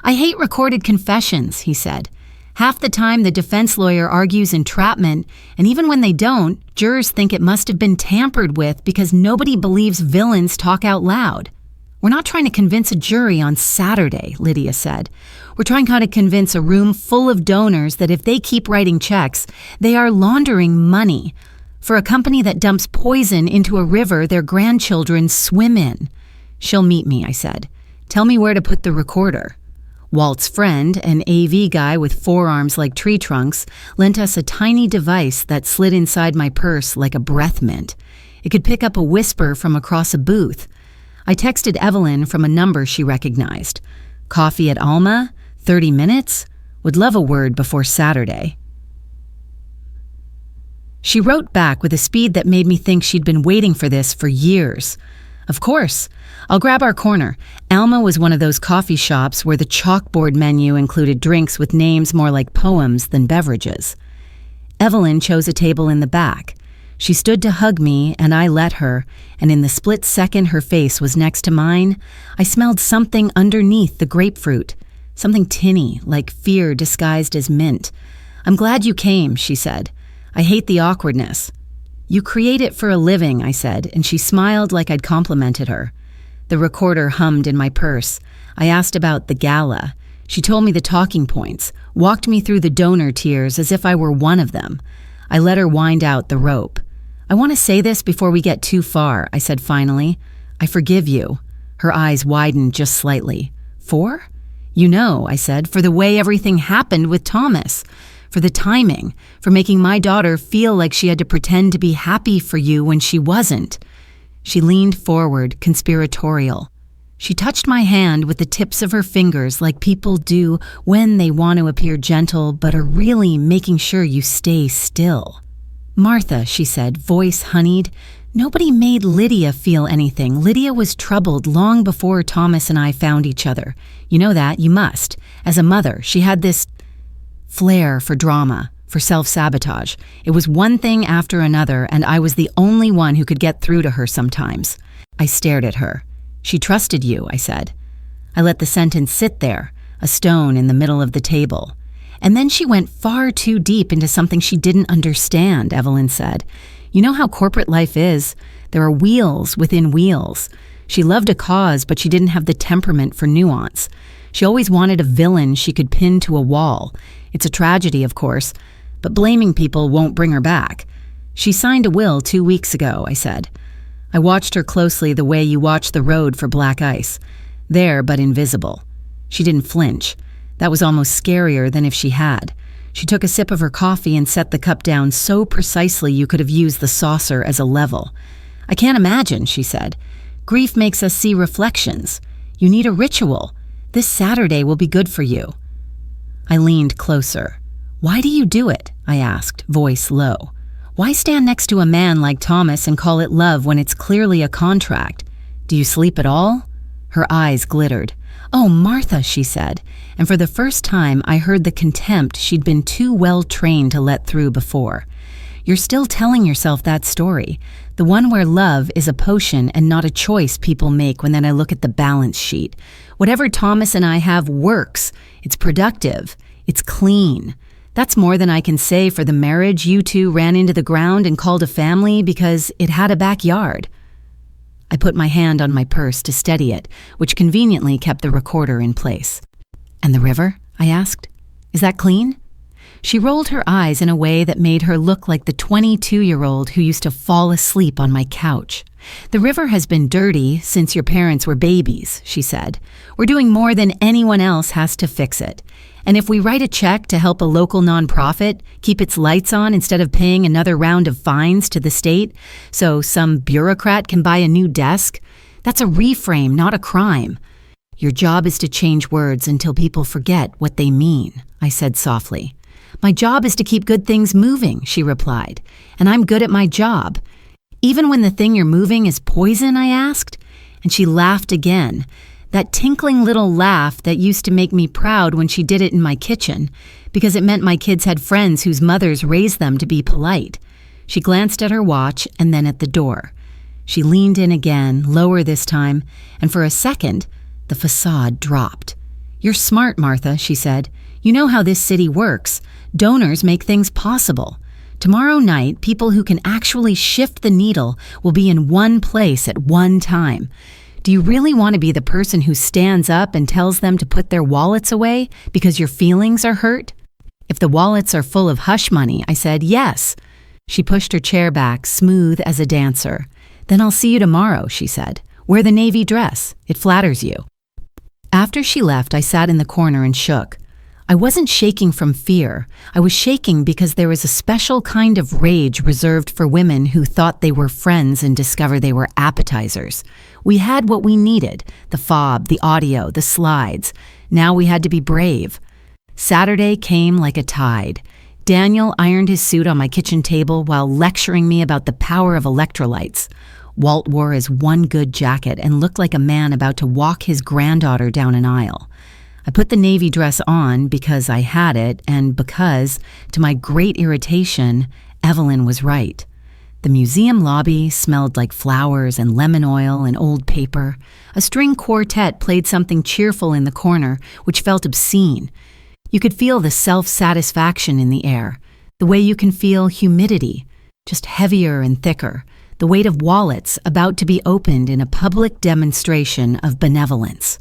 I hate recorded confessions, he said. Half the time the defense lawyer argues entrapment, and even when they don't, jurors think it must have been tampered with because nobody believes villains talk out loud. We're not trying to convince a jury on Saturday, Lydia said. We're trying to convince a room full of donors that if they keep writing checks, they are laundering money for a company that dumps poison into a river their grandchildren swim in. She'll meet me, I said. Tell me where to put the recorder. Walt's friend, an AV guy with forearms like tree trunks, lent us a tiny device that slid inside my purse like a breath mint. It could pick up a whisper from across a booth. I texted Evelyn from a number she recognized. Coffee at Alma? 30 minutes? Would love a word before Saturday. She wrote back with a speed that made me think she'd been waiting for this for years. Of course. I'll grab our corner. Alma was one of those coffee shops where the chalkboard menu included drinks with names more like poems than beverages. Evelyn chose a table in the back. She stood to hug me, and I let her, and in the split second her face was next to mine, I smelled something underneath the grapefruit, something tinny, like fear disguised as mint. I'm glad you came, she said. I hate the awkwardness. You create it for a living, I said, and she smiled like I'd complimented her. The recorder hummed in my purse. I asked about the gala. She told me the talking points, walked me through the donor tiers as if I were one of them. I let her wind out the rope. I want to say this before we get too far, I said finally. I forgive you. Her eyes widened just slightly. For? You know, I said, for the way everything happened with Thomas. For the timing, for making my daughter feel like she had to pretend to be happy for you when she wasn't. She leaned forward, conspiratorial. She touched my hand with the tips of her fingers like people do when they want to appear gentle but are really making sure you stay still. Martha, she said, voice honeyed, nobody made Lydia feel anything. Lydia was troubled long before Thomas and I found each other. You know that, you must. As a mother, she had this flair for drama, for self-sabotage. It was one thing after another, and I was the only one who could get through to her sometimes. I stared at her. She trusted you, I said. I let the sentence sit there, a stone in the middle of the table. And then she went far too deep into something she didn't understand, Evelyn said. You know how corporate life is. There are wheels within wheels. She loved a cause, but she didn't have the temperament for nuance. She always wanted a villain she could pin to a wall. It's a tragedy, of course, but blaming people won't bring her back. She signed a will 2 weeks ago, I said. I watched her closely the way you watch the road for black ice. There, but invisible. She didn't flinch. That was almost scarier than if she had. She took a sip of her coffee and set the cup down so precisely you could have used the saucer as a level. I can't imagine, she said. Grief makes us see reflections. You need a ritual. This Saturday will be good for you. I leaned closer. Why do you do it? I asked, voice low. Why stand next to a man like Thomas and call it love when it's clearly a contract? Do you sleep at all? Her eyes glittered. Oh, Martha, she said, and for the first time I heard the contempt she'd been too well trained to let through before. You're still telling yourself that story, the one where love is a potion and not a choice people make when then I look at the balance sheet. Whatever Thomas and I have works. It's productive. It's clean. That's more than I can say for the marriage you two ran into the ground and called a family because it had a backyard. I put my hand on my purse to steady it, which conveniently kept the recorder in place. And the river? I asked. Is that clean? She rolled her eyes in a way that made her look like the 22-year-old who used to fall asleep on my couch. The river has been dirty since your parents were babies, she said. We're doing more than anyone else has to fix it. And if we write a check to help a local nonprofit keep its lights on instead of paying another round of fines to the state so some bureaucrat can buy a new desk, that's a reframe, not a crime. Your job is to change words until people forget what they mean, I said softly. My job is to keep good things moving, she replied, and I'm good at my job. Even when the thing you're moving is poison, I asked, and she laughed again. That tinkling little laugh that used to make me proud when she did it in my kitchen, because it meant my kids had friends whose mothers raised them to be polite. She glanced at her watch and then at the door. She leaned in again, lower this time, and for a second, the facade dropped. "You're smart, Martha," she said. "You know how this city works. Donors make things possible. Tomorrow night, people who can actually shift the needle will be in one place at one time. Do you really want to be the person who stands up and tells them to put their wallets away because your feelings are hurt?" "If the wallets are full of hush money," I said, "yes." She pushed her chair back, smooth as a dancer. "Then I'll see you tomorrow," she said. "Wear the navy dress. It flatters you." After she left, I sat in the corner and shook. I wasn't shaking from fear. I was shaking because there was a special kind of rage reserved for women who thought they were friends and discover they were appetizers. We had what we needed, the fob, the audio, the slides. Now we had to be brave. Saturday came like a tide. Daniel ironed his suit on my kitchen table while lecturing me about the power of electrolytes. Walt wore his one good jacket and looked like a man about to walk his granddaughter down an aisle. I put the navy dress on because I had it and because, to my great irritation, Evelyn was right. The museum lobby smelled like flowers and lemon oil and old paper. A string quartet played something cheerful in the corner, which felt obscene. You could feel the self-satisfaction in the air, the way you can feel humidity, just heavier and thicker, the weight of wallets about to be opened in a public demonstration of benevolence.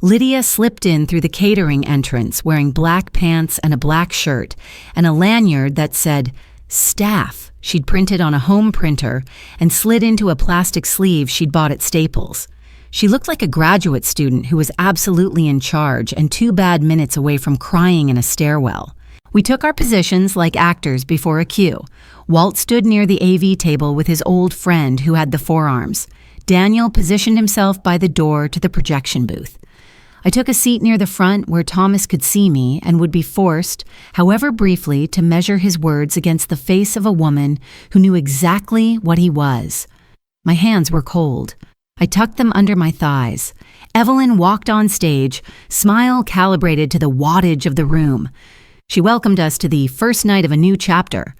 Lydia slipped in through the catering entrance wearing black pants and a black shirt and a lanyard that said, "Staff," she'd printed on a home printer and slid into a plastic sleeve she'd bought at Staples. She looked like a graduate student who was absolutely in charge and 2 bad minutes away from crying in a stairwell. We took our positions like actors before a cue. Walt stood near the AV table with his old friend who had the forearms. Daniel positioned himself by the door to the projection booth. I took a seat near the front where Thomas could see me and would be forced, however briefly, to measure his words against the face of a woman who knew exactly what he was. My hands were cold. I tucked them under my thighs. Evelyn walked on stage, smile calibrated to the wattage of the room. She welcomed us to the first night of a new chapter.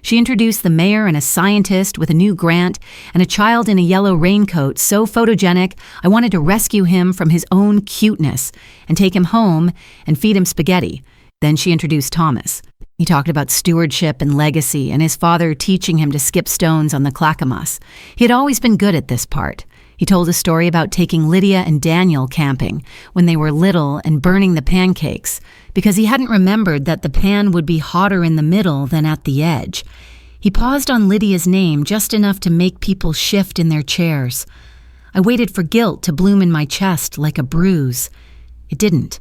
She introduced the mayor and a scientist with a new grant and a child in a yellow raincoat so photogenic I wanted to rescue him from his own cuteness and take him home and feed him spaghetti. Then she introduced Thomas. He talked about stewardship and legacy and his father teaching him to skip stones on the Clackamas. He had always been good at this part. He told a story about taking Lydia and Daniel camping when they were little and burning the pancakes because he hadn't remembered that the pan would be hotter in the middle than at the edge. He paused on Lydia's name just enough to make people shift in their chairs. I waited for guilt to bloom in my chest like a bruise. It didn't.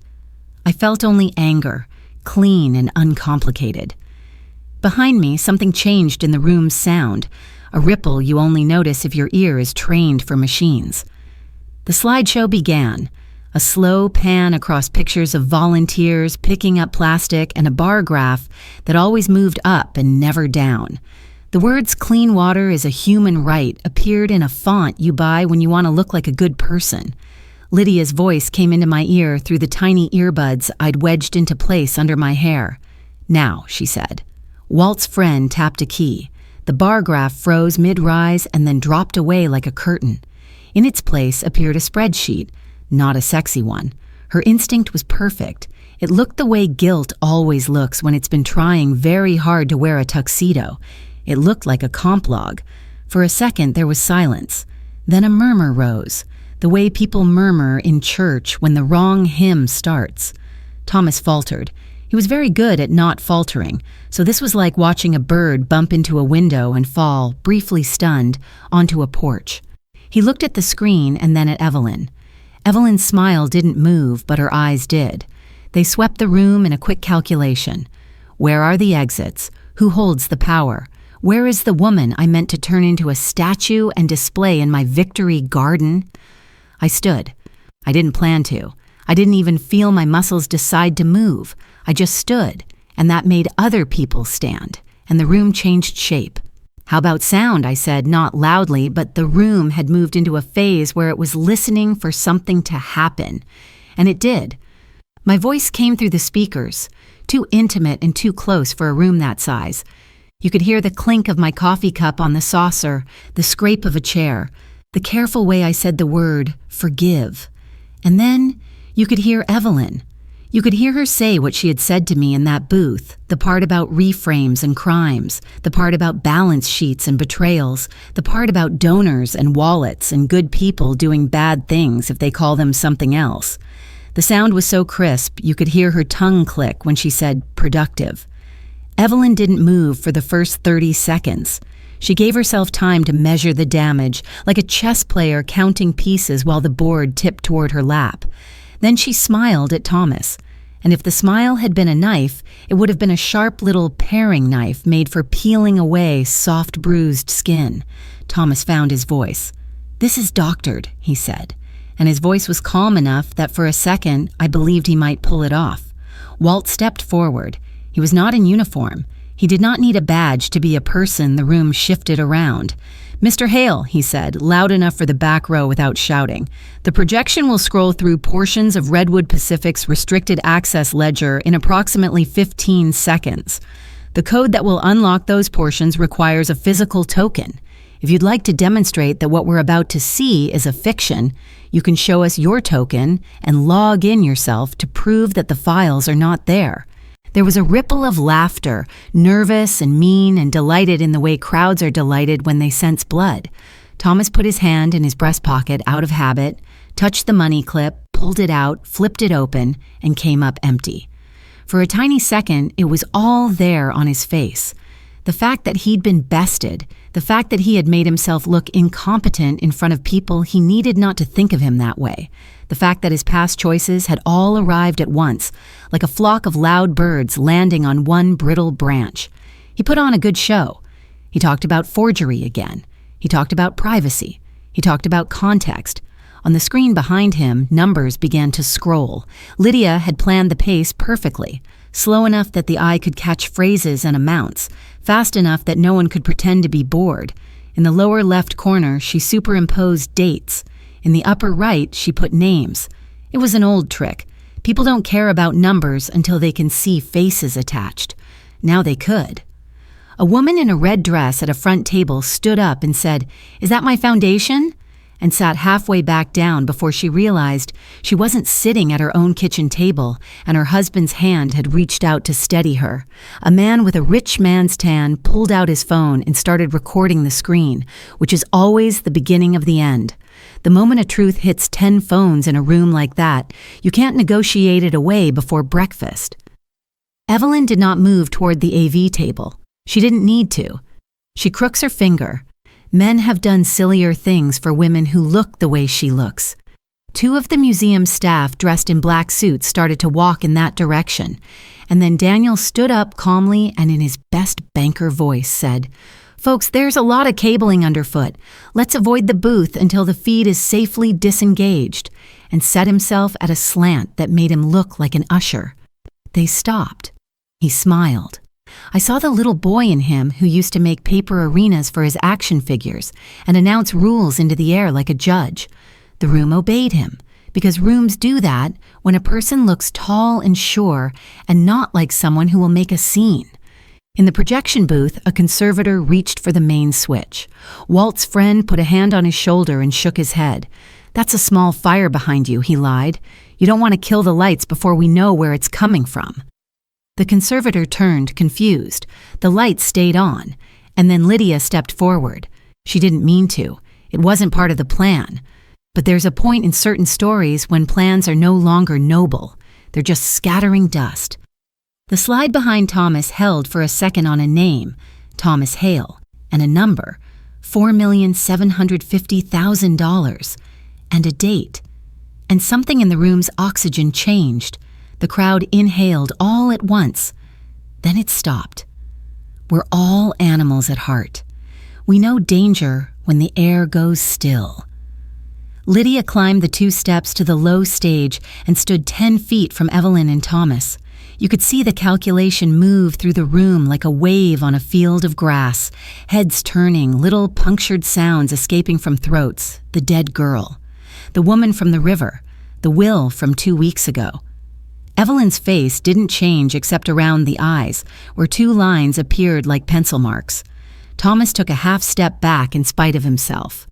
I felt only anger, clean and uncomplicated. Behind me, something changed in the room's sound. A ripple you only notice if your ear is trained for machines. The slideshow began, a slow pan across pictures of volunteers picking up plastic and a bar graph that always moved up and never down. The words "clean water is a human right" appeared in a font you buy when you want to look like a good person. Lydia's voice came into my ear through the tiny earbuds I'd wedged into place under my hair. "Now," she said. Walt's friend tapped a key. The bar graph froze mid-rise and then dropped away like a curtain. In its place appeared a spreadsheet, not a sexy one. Her instinct was perfect. It looked the way guilt always looks when it's been trying very hard to wear a tuxedo. It looked like a comp log. For a second there was silence. Then a murmur rose, the way people murmur in church when the wrong hymn starts. Thomas faltered. He was very good at not faltering, so this was like watching a bird bump into a window and fall, briefly stunned, onto a porch. He looked at the screen and then at Evelyn. Evelyn's smile didn't move, but her eyes did. They swept the room in a quick calculation. Where are the exits? Who holds the power? Where is the woman I meant to turn into a statue and display in my victory garden? I stood. I didn't plan to. I didn't even feel my muscles decide to move. I just stood, and that made other people stand, and the room changed shape. How about sound? I said, not loudly, but the room had moved into a phase where it was listening for something to happen. And it did. My voice came through the speakers, too intimate and too close for a room that size. You could hear the clink of my coffee cup on the saucer, the scrape of a chair, the careful way I said the word, forgive. And then you could hear Evelyn. You could hear her say what she had said to me in that booth, the part about reframes and crimes, the part about balance sheets and betrayals, the part about donors and wallets and good people doing bad things if they call them something else. The sound was so crisp, you could hear her tongue click when she said productive. Evelyn didn't move for the first 30 seconds. She gave herself time to measure the damage, like a chess player counting pieces while the board tipped toward her lap. Then she smiled at Thomas. And if the smile had been a knife, it would have been a sharp little paring knife made for peeling away soft, bruised skin. Thomas found his voice. "This is doctored," he said. And his voice was calm enough that for a second I believed he might pull it off. Walt stepped forward. He was not in uniform. He did not need a badge to be a person. The room shifted around. "Mr. Hale," he said, loud enough for the back row without shouting, "the projection will scroll through portions of Redwood Pacific's restricted access ledger in approximately 15 seconds. The code that will unlock those portions requires a physical token. If you'd like to demonstrate that what we're about to see is a fiction, you can show us your token and log in yourself to prove that the files are not there." There was a ripple of laughter, nervous and mean and delighted in the way crowds are delighted when they sense blood. Thomas put his hand in his breast pocket out of habit, touched the money clip, pulled it out, flipped it open, and came up empty. For a tiny second, it was all there on his face. The fact that he'd been bested, the fact that he had made himself look incompetent in front of people he needed not to think of him that way. The fact that his past choices had all arrived at once, like a flock of loud birds landing on one brittle branch. He put on a good show. He talked about forgery again. He talked about privacy. He talked about context. On the screen behind him, numbers began to scroll. Lydia had planned the pace perfectly, slow enough that the eye could catch phrases and amounts, fast enough that no one could pretend to be bored. In the lower left corner, she superimposed dates. In the upper right, she put names. It was an old trick. People don't care about numbers until they can see faces attached. Now they could. A woman in a red dress at a front table stood up and said, "Is that my foundation?" and sat halfway back down before she realized she wasn't sitting at her own kitchen table and her husband's hand had reached out to steady her. A man with a rich man's tan pulled out his phone and started recording the screen, which is always the beginning of the end. The moment a truth hits 10 phones in a room like that, you can't negotiate it away before breakfast. Evelyn did not move toward the AV table. She didn't need to. She crooks her finger. Men have done sillier things for women who look the way she looks. 2 of the museum staff dressed in black suits started to walk in that direction, and then Daniel stood up calmly and in his best banker voice said, "Folks, there's a lot of cabling underfoot. Let's avoid the booth until the feed is safely disengaged," and set himself at a slant that made him look like an usher. They stopped. He smiled. I saw the little boy in him who used to make paper arenas for his action figures and announce rules into the air like a judge. The room obeyed him, because rooms do that when a person looks tall and sure and not like someone who will make a scene. In the projection booth, a conservator reached for the main switch. Walt's friend put a hand on his shoulder and shook his head. "That's a small fire behind you," he lied. "You don't want to kill the lights before we know where it's coming from." The conservator turned, confused. The lights stayed on, and then Lydia stepped forward. She didn't mean to. It wasn't part of the plan. But there's a point in certain stories when plans are no longer noble. They're just scattering dust. The slide behind Thomas held for a second on a name, Thomas Hale, and a number, $4,750,000, and a date. And something in the room's oxygen changed. The crowd inhaled all at once. Then it stopped. We're all animals at heart. We know danger when the air goes still. Lydia climbed the 2 steps to the low stage and stood 10 feet from Evelyn and Thomas. You could see the calculation move through the room like a wave on a field of grass, heads turning, little punctured sounds escaping from throats. The dead girl. The woman from the river. The will from 2 weeks ago. Evelyn's face didn't change except around the eyes, where 2 lines appeared like pencil marks. Thomas took a half step back in spite of himself.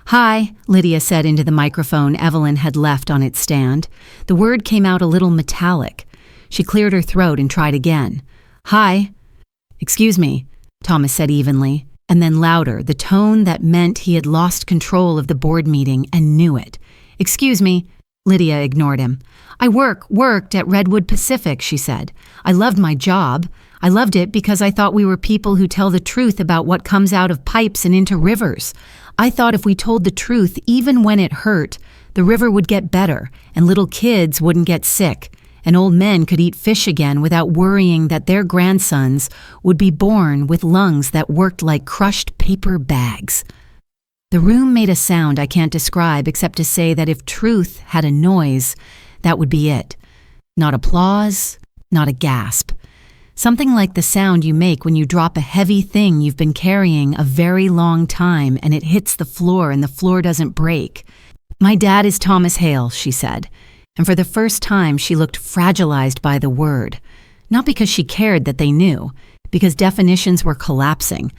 "Hi," Lydia said into the microphone Evelyn had left on its stand. The word came out a little metallic. She cleared her throat and tried again. "Hi." "Excuse me," Thomas said evenly, and then louder, the tone that meant he had lost control of the board meeting and knew it. "Excuse me." Lydia ignored him. "I worked at Redwood Pacific," she said. "I loved my job. I loved it because I thought we were people who tell the truth about what comes out of pipes and into rivers. I thought if we told the truth, even when it hurt, the river would get better and little kids wouldn't get sick, and old men could eat fish again without worrying that their grandsons would be born with lungs that worked like crushed paper bags." The room made a sound I can't describe except to say that if truth had a noise, that would be it. Not applause, not a gasp. Something like the sound you make when you drop a heavy thing you've been carrying a very long time and it hits the floor and the floor doesn't break. "My dad is Thomas Hale," she said, and for the first time she looked fragilized by the word. Not because she cared that they knew, because definitions were collapsing,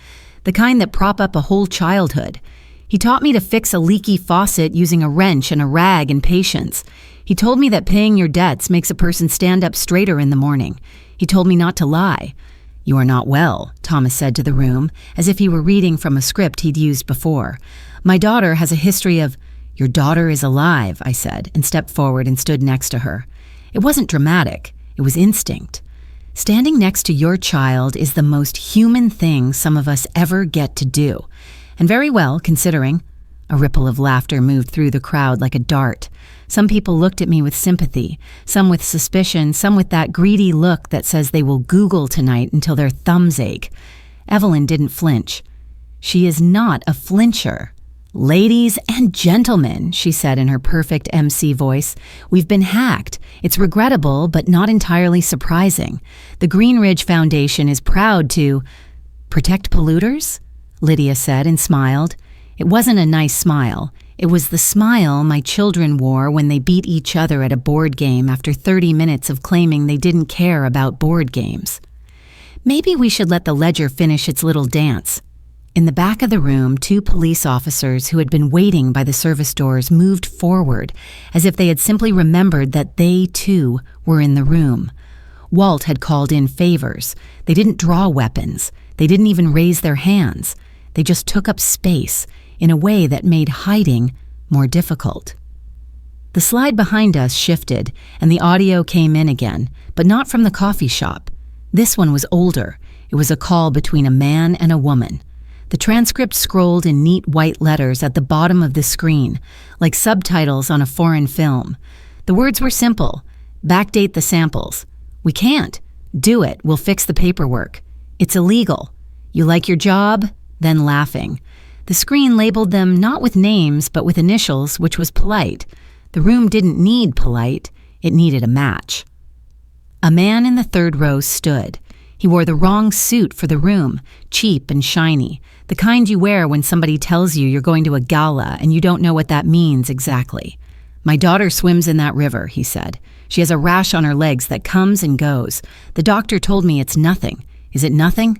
the kind that prop up a whole childhood. He taught me to fix a leaky faucet using a wrench and a rag and patience. He told me that paying your debts makes a person stand up straighter in the morning. He told me not to lie. "You are not well," Thomas said to the room, as if he were reading from a script he'd used before. "My daughter has a history of—" "Your daughter is alive," I said, and stepped forward and stood next to her. It wasn't dramatic. It was instinct. Standing next to your child is the most human thing some of us ever get to do. And very well, considering. A ripple of laughter moved through the crowd like a dart. Some people looked at me with sympathy, some with suspicion, some with that greedy look that says they will Google tonight until their thumbs ache. Evelyn didn't flinch. "She is not a flincher." "Ladies and gentlemen," she said in her perfect MC voice, "we've been hacked. It's regrettable, but not entirely surprising. The Green Ridge Foundation is proud to—" "Protect polluters?" Lydia said and smiled. It wasn't a nice smile. It was the smile my children wore when they beat each other at a board game after 30 minutes of claiming they didn't care about board games. "Maybe we should let the ledger finish its little dance." In the back of the room, 2 police officers who had been waiting by the service doors moved forward, as if they had simply remembered that they, too, were in the room. Walt had called in favors. They didn't draw weapons. They didn't even raise their hands. They just took up space in a way that made hiding more difficult. The slide behind us shifted, and the audio came in again, but not from the coffee shop. This one was older. It was a call between a man and a woman. The transcript scrolled in neat white letters at the bottom of the screen, like subtitles on a foreign film. The words were simple. "Backdate the samples." "We can't." "Do it. We'll fix the paperwork." "It's illegal." "You like your job?" Then laughing. The screen labeled them not with names, but with initials, which was polite. The room didn't need polite. It needed a match. A man in the 3rd row stood. He wore the wrong suit for the room, cheap and shiny, the kind you wear when somebody tells you you're going to a gala and you don't know what that means exactly. "My daughter swims in that river," he said. "She has a rash on her legs that comes and goes. The doctor told me it's nothing. Is it nothing?"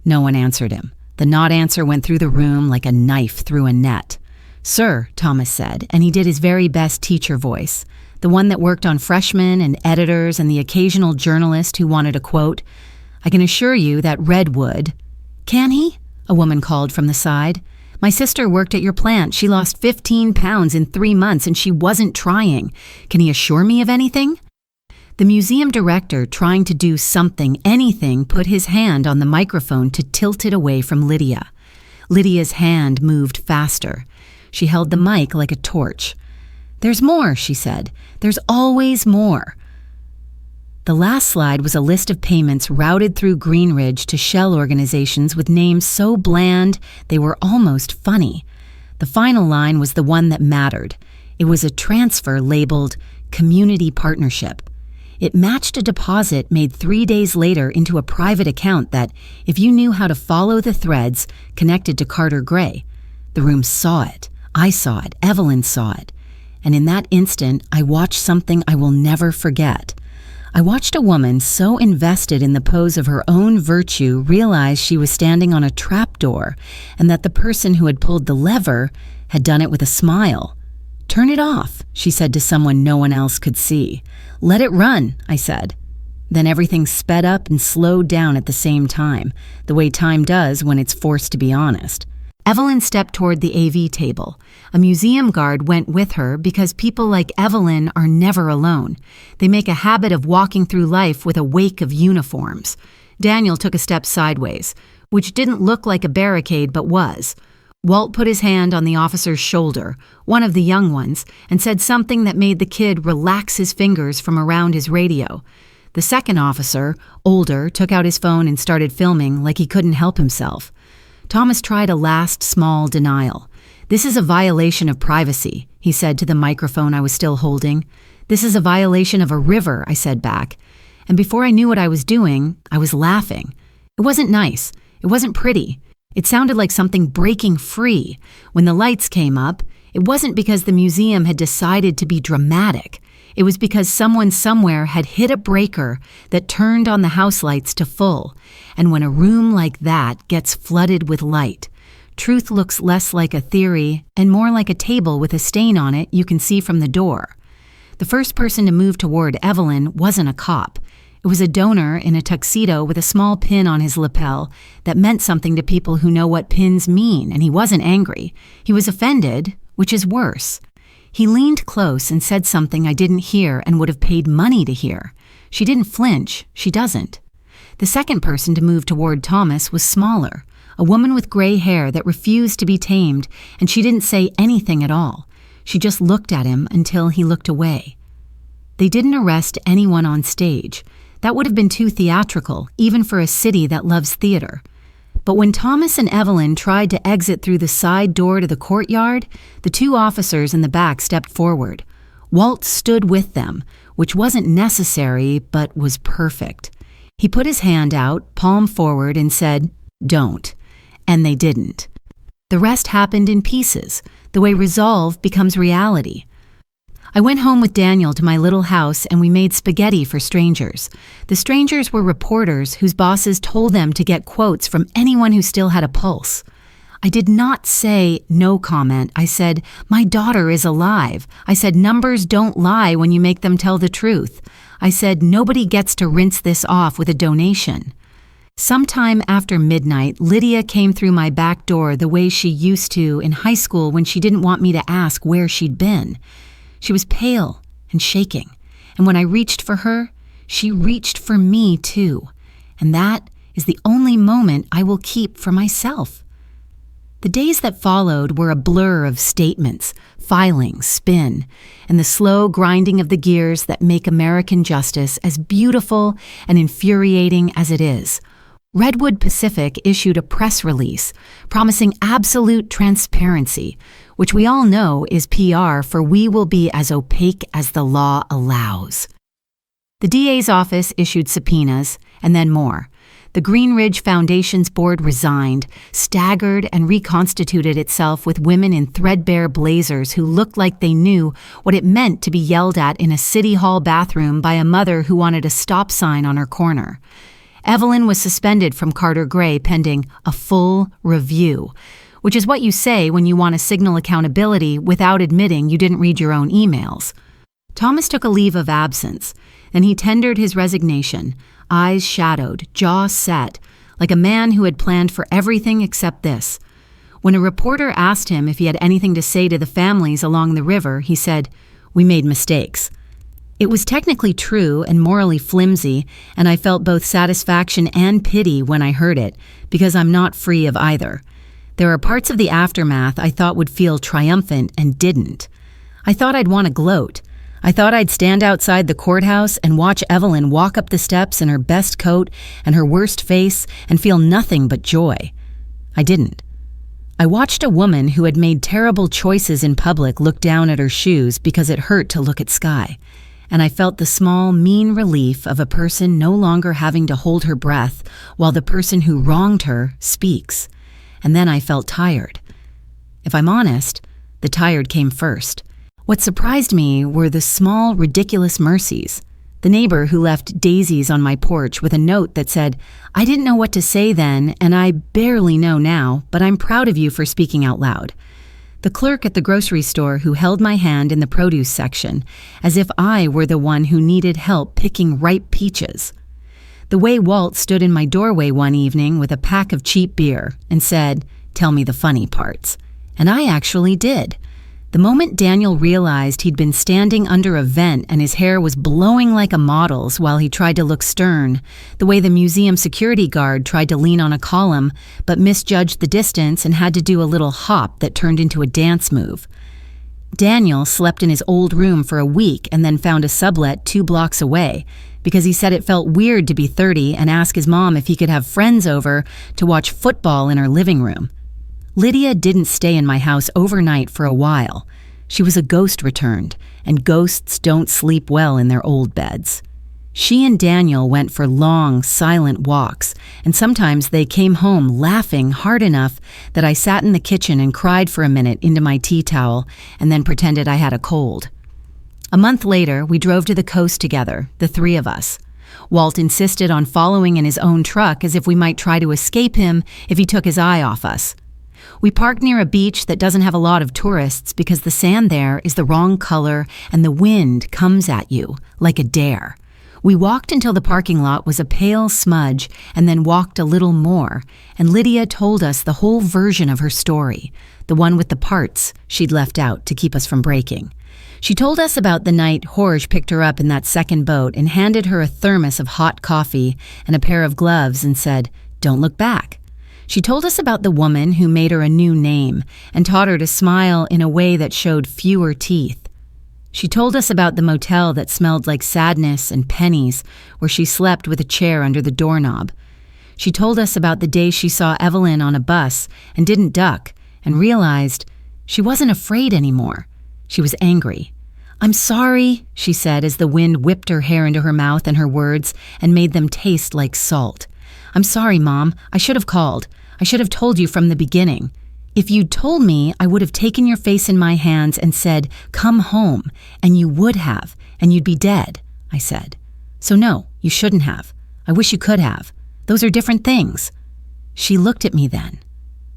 No one answered him. The not answer went through the room like a knife through a net. "Sir," Thomas said, and he did his very best teacher voice, the one that worked on freshmen and editors and the occasional journalist who wanted a quote. "I can assure you that Redwood—" "Can he?" a woman called from the side. "My sister worked at your plant. She lost 15 pounds in 3 months and she wasn't trying. Can he assure me of anything?" The museum director, trying to do something, anything, put his hand on the microphone to tilt it away from Lydia. Lydia's hand moved faster. She held the mic like a torch. "There's more," she said. "There's always more." The last slide was a list of payments routed through Green Ridge to shell organizations with names so bland they were almost funny. The final line was the one that mattered. It was a transfer labeled Community Partnership. It matched a deposit made 3 days later into a private account that, if you knew how to follow the threads, connected to Carter Gray. The room saw it. I saw it. Evelyn saw it. And in that instant, I watched something I will never forget. I watched a woman so invested in the pose of her own virtue realize she was standing on a trapdoor and that the person who had pulled the lever had done it with a smile. "Turn it off," she said to someone no one else could see. "Let it run," I said. Then everything sped up and slowed down at the same time, the way time does when it's forced to be honest. Evelyn stepped toward the AV table. A museum guard went with her because people like Evelyn are never alone. They make a habit of walking through life with a wake of uniforms. Daniel took a step sideways, which didn't look like a barricade but was. Walt put his hand on the officer's shoulder, one of the young ones, and said something that made the kid relax his fingers from around his radio. The second officer, older, took out his phone and started filming like he couldn't help himself. Thomas tried a last small denial. "This is a violation of privacy," he said to the microphone I was still holding. "This is a violation of a river," I said back. And before I knew what I was doing, I was laughing. It wasn't nice. It wasn't pretty. It sounded like something breaking free. When the lights came up, it wasn't because the museum had decided to be dramatic. It was because someone somewhere had hit a breaker that turned on the house lights to full. And when a room like that gets flooded with light, truth looks less like a theory and more like a table with a stain on it you can see from the door. The first person to move toward Evelyn wasn't a cop. It was a donor in a tuxedo with a small pin on his lapel that meant something to people who know what pins mean, and he wasn't angry. He was offended, which is worse. He leaned close and said something I didn't hear and would have paid money to hear. She didn't flinch. She doesn't. The second person to move toward Thomas was smaller, a woman with gray hair that refused to be tamed, and she didn't say anything at all. She just looked at him until he looked away. They didn't arrest anyone on stage. That would have been too theatrical, even for a city that loves theater. But when Thomas and Evelyn tried to exit through the side door to the courtyard, the two officers in the back stepped forward. Walt stood with them, which wasn't necessary, but was perfect. He put his hand out, palm forward, and said, "Don't." And they didn't. The rest happened in pieces, the way resolve becomes reality. I went home with Daniel to my little house and we made spaghetti for strangers. The strangers were reporters whose bosses told them to get quotes from anyone who still had a pulse. I did not say no comment. I said, "My daughter is alive." I said, "Numbers don't lie when you make them tell the truth." I said, "Nobody gets to rinse this off with a donation." Sometime after midnight, Lydia came through my back door the way she used to in high school when she didn't want me to ask where she'd been. She was pale and shaking, and when I reached for her, she reached for me too, and that is the only moment I will keep for myself. The days that followed were a blur of statements, filing, spin, and the slow grinding of the gears that make American justice as beautiful and infuriating as it is. Redwood Pacific issued a press release promising absolute transparency, which we all know is PR for we will be as opaque as the law allows. The DA's office issued subpoenas, and then more. The Green Ridge Foundation's board resigned, staggered, and reconstituted itself with women in threadbare blazers who looked like they knew what it meant to be yelled at in a city hall bathroom by a mother who wanted a stop sign on her corner. Evelyn was suspended from Carter Gray pending a full review, which is what you say when you want to signal accountability without admitting you didn't read your own emails. Thomas took a leave of absence. Then he tendered his resignation, eyes shadowed, jaw set, like a man who had planned for everything except this. When a reporter asked him if he had anything to say to the families along the river, he said, "We made mistakes." It was technically true and morally flimsy, and I felt both satisfaction and pity when I heard it, because I'm not free of either. There are parts of the aftermath I thought would feel triumphant and didn't. I thought I'd want to gloat. I thought I'd stand outside the courthouse and watch Evelyn walk up the steps in her best coat and her worst face and feel nothing but joy. I didn't. I watched a woman who had made terrible choices in public look down at her shoes because it hurt to look at sky. and I felt the small, mean relief of a person no longer having to hold her breath while the person who wronged her speaks. And then I felt tired. If I'm honest, the tired came first. What surprised me were the small, ridiculous mercies. The neighbor who left daisies on my porch with a note that said, "I didn't know what to say then, and I barely know now, but I'm proud of you for speaking out loud." The clerk at the grocery store who held my hand in the produce section, as if I were the one who needed help picking ripe peaches. The way Walt stood in my doorway one evening with a pack of cheap beer and said, "Tell me the funny parts." And I actually did. The moment Daniel realized he'd been standing under a vent and his hair was blowing like a model's while he tried to look stern, the way the museum security guard tried to lean on a column but misjudged the distance and had to do a little hop that turned into a dance move. Daniel slept in his old room for a week and then found a sublet 2 blocks away because he said it felt weird to be 30 and ask his mom if he could have friends over to watch football in her living room. Lydia didn't stay in my house overnight for a while. She was a ghost returned, and ghosts don't sleep well in their old beds. She and Daniel went for long, silent walks, and sometimes they came home laughing hard enough that I sat in the kitchen and cried for a minute into my tea towel and then pretended I had a cold. A month later, we drove to the coast together, the 3 of us. Walt insisted on following in his own truck as if we might try to escape him if he took his eye off us. We parked near a beach that doesn't have a lot of tourists because the sand there is the wrong color and the wind comes at you like a dare. We walked until the parking lot was a pale smudge and then walked a little more, and Lydia told us the whole version of her story, the one with the parts she'd left out to keep us from breaking. She told us about the night Jorge picked her up in that second boat and handed her a thermos of hot coffee and a pair of gloves and said, "Don't look back." She told us about the woman who made her a new name and taught her to smile in a way that showed fewer teeth. She told us about the motel that smelled like sadness and pennies, where she slept with a chair under the doorknob. She told us about the day she saw Evelyn on a bus and didn't duck and realized she wasn't afraid anymore. She was angry. "I'm sorry," she said as the wind whipped her hair into her mouth and her words and made them taste like salt. "I'm sorry, Mom. I should have called. I should have told you from the beginning. If you'd told me, I would have taken your face in my hands and said, 'Come home,' and you would have, and you'd be dead," I said. "So no, you shouldn't have. I wish you could have. Those are different things." She looked at me then,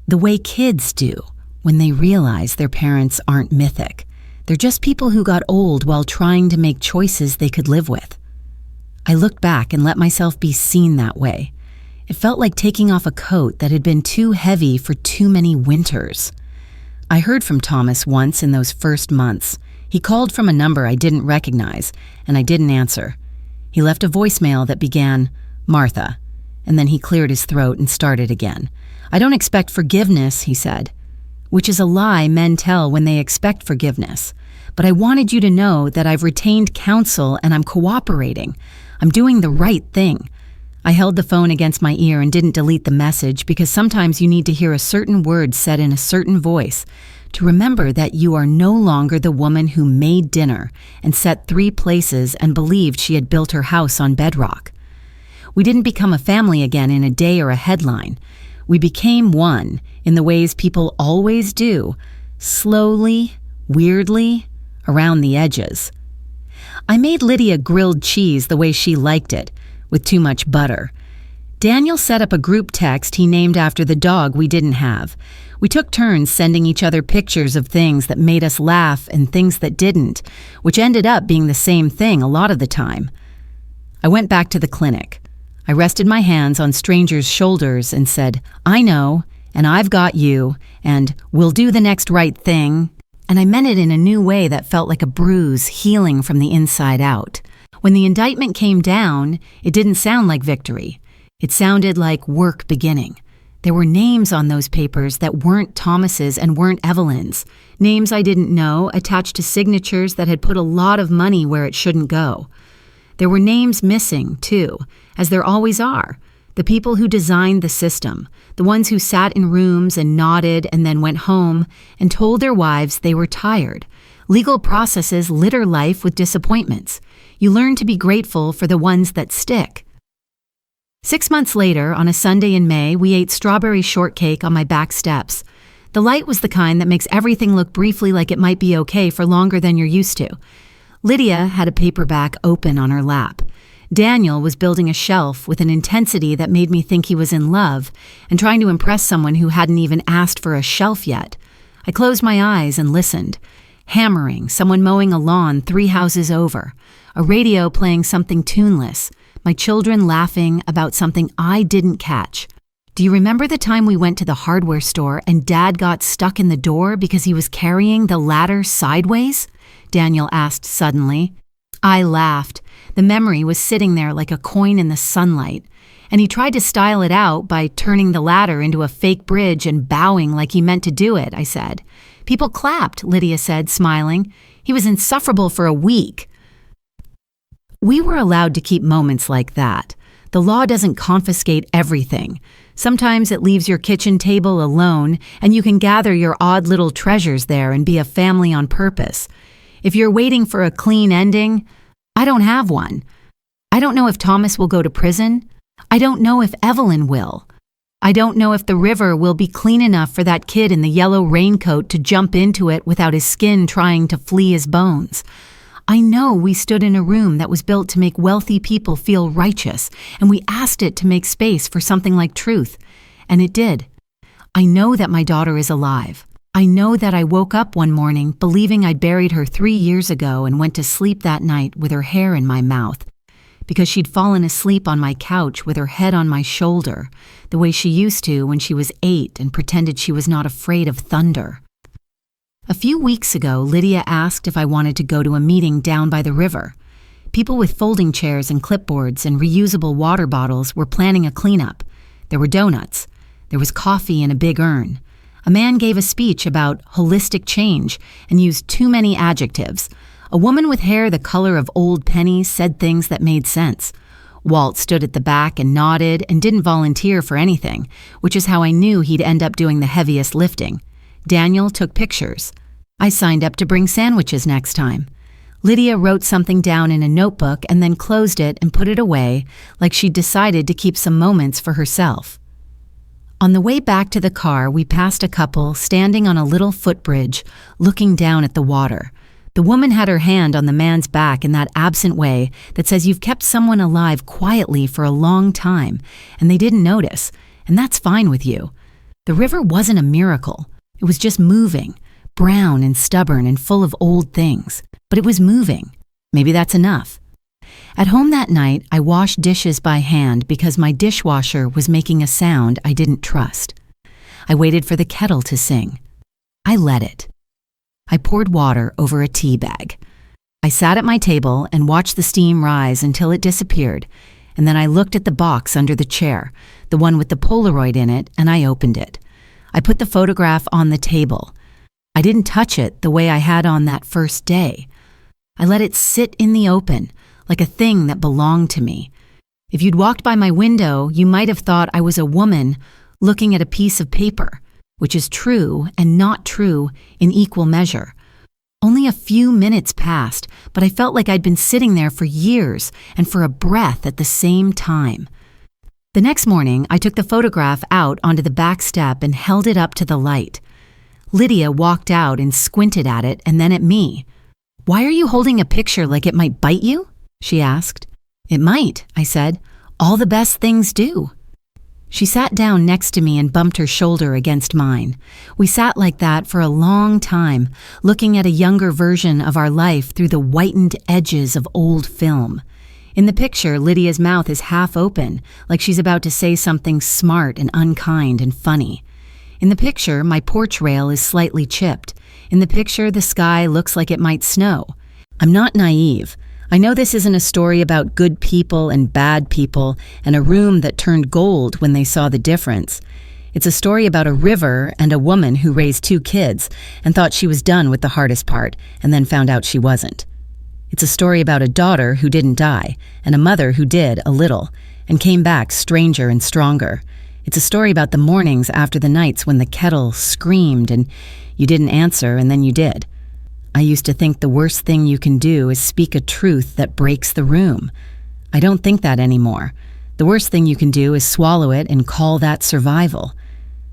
the way kids do when they realize their parents aren't mythic. They're just people who got old while trying to make choices they could live with. I looked back and let myself be seen that way. It felt like taking off a coat that had been too heavy for too many winters. I heard from Thomas once in those first months. He called from a number I didn't recognize, and I didn't answer. He left a voicemail that began, "Martha," and then he cleared his throat and started again. "I don't expect forgiveness," he said, which is a lie men tell when they expect forgiveness. "But I wanted you to know that I've retained counsel and I'm cooperating. I'm doing the right thing." I held the phone against my ear and didn't delete the message because sometimes you need to hear a certain word said in a certain voice to remember that you are no longer the woman who made dinner and set 3 places and believed she had built her house on bedrock. We didn't become a family again in a day or a headline. We became one in the ways people always do, slowly, weirdly, around the edges. I made Lydia grilled cheese the way she liked it, with too much butter. Daniel set up a group text he named after the dog we didn't have. We took turns sending each other pictures of things that made us laugh and things that didn't, which ended up being the same thing a lot of the time. I went back to the clinic. I rested my hands on strangers' shoulders and said, "I know, and I've got you, and we'll do the next right thing." And I meant it in a new way that felt like a bruise healing from the inside out. When the indictment came down, it didn't sound like victory. It sounded like work beginning. There were names on those papers that weren't Thomas's and weren't Evelyn's. Names I didn't know attached to signatures that had put a lot of money where it shouldn't go. There were names missing, too, as there always are. The people who designed the system, the ones who sat in rooms and nodded and then went home and told their wives they were tired. Legal processes litter life with disappointments. You learn to be grateful for the ones that stick. 6 months later, on a Sunday in May, we ate strawberry shortcake on my back steps. The light was the kind that makes everything look briefly like it might be okay for longer than you're used to. Lydia had a paperback open on her lap. Daniel was building a shelf with an intensity that made me think he was in love and trying to impress someone who hadn't even asked for a shelf yet. I closed my eyes and listened. Hammering, someone mowing a lawn 3 houses over, a radio playing something tuneless, my children laughing about something I didn't catch. Do you remember the time we went to the hardware store and Dad got stuck in the door because he was carrying the ladder sideways? Daniel asked suddenly. I laughed. The memory was sitting there like a coin in the sunlight, and he tried to style it out by turning the ladder into a fake bridge and bowing like he meant to do it, I said. People clapped, Lydia said, smiling. He was insufferable for a week. We were allowed to keep moments like that. The law doesn't confiscate everything. Sometimes it leaves your kitchen table alone, and you can gather your odd little treasures there and be a family on purpose. If you're waiting for a clean ending, I don't have one. I don't know if Thomas will go to prison. I don't know if Evelyn will. I don't know if the river will be clean enough for that kid in the yellow raincoat to jump into it without his skin trying to flee his bones. I know we stood in a room that was built to make wealthy people feel righteous, and we asked it to make space for something like truth, and it did. I know that my daughter is alive. I know that I woke up one morning believing I'd buried her 3 years ago and went to sleep that night with her hair in my mouth, because she'd fallen asleep on my couch with her head on my shoulder, the way she used to when she was 8 and pretended she was not afraid of thunder. A few weeks ago, Lydia asked if I wanted to go to a meeting down by the river. People with folding chairs and clipboards and reusable water bottles were planning a cleanup. There were donuts. There was coffee in a big urn. A man gave a speech about holistic change and used too many adjectives. A woman with hair the color of old pennies said things that made sense. Walt stood at the back and nodded and didn't volunteer for anything, which is how I knew he'd end up doing the heaviest lifting. Daniel took pictures. I signed up to bring sandwiches next time. Lydia wrote something down in a notebook and then closed it and put it away like she'd decided to keep some moments for herself. On the way back to the car, we passed a couple standing on a little footbridge, looking down at the water. The woman had her hand on the man's back in that absent way that says you've kept someone alive quietly for a long time, and they didn't notice, and that's fine with you. The river wasn't a miracle. It was just moving, brown and stubborn and full of old things. But it was moving. Maybe that's enough. At home that night, I washed dishes by hand because my dishwasher was making a sound I didn't trust. I waited for the kettle to sing. I let it. I poured water over a tea bag. I sat at my table and watched the steam rise until it disappeared, and then I looked at the box under the chair, the one with the Polaroid in it, and I opened it. I put the photograph on the table. I didn't touch it the way I had on that first day. I let it sit in the open, like a thing that belonged to me. If you'd walked by my window, you might have thought I was a woman looking at a piece of paper, which is true and not true in equal measure. Only a few minutes passed, but I felt like I'd been sitting there for years and for a breath at the same time. The next morning, I took the photograph out onto the back step and held it up to the light. Lydia walked out and squinted at it and then at me. "Why are you holding a picture like it might bite you?" she asked. "It might," I said. "All the best things do." She sat down next to me and bumped her shoulder against mine. We sat like that for a long time, looking at a younger version of our life through the whitened edges of old film. In the picture, Lydia's mouth is half open, like she's about to say something smart and unkind and funny. In the picture, my porch rail is slightly chipped. In the picture, the sky looks like it might snow. I'm not naive. I know this isn't a story about good people and bad people and a room that turned gold when they saw the difference. It's a story about a river and a woman who raised 2 kids and thought she was done with the hardest part and then found out she wasn't. It's a story about a daughter who didn't die and a mother who did a little and came back stranger and stronger. It's a story about the mornings after the nights when the kettle screamed and you didn't answer and then you did. I used to think the worst thing you can do is speak a truth that breaks the room. I don't think that anymore. The worst thing you can do is swallow it and call that survival.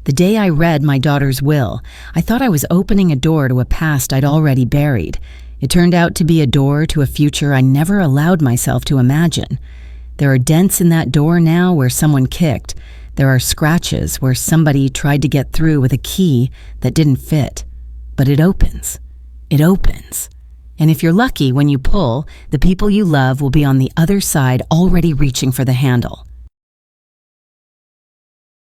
The day I read my daughter's will, I thought I was opening a door to a past I'd already buried. It turned out to be a door to a future I never allowed myself to imagine. There are dents in that door now where someone kicked. There are scratches where somebody tried to get through with a key that didn't fit. But it opens. It opens. And if you're lucky when you pull, the people you love will be on the other side already reaching for the handle.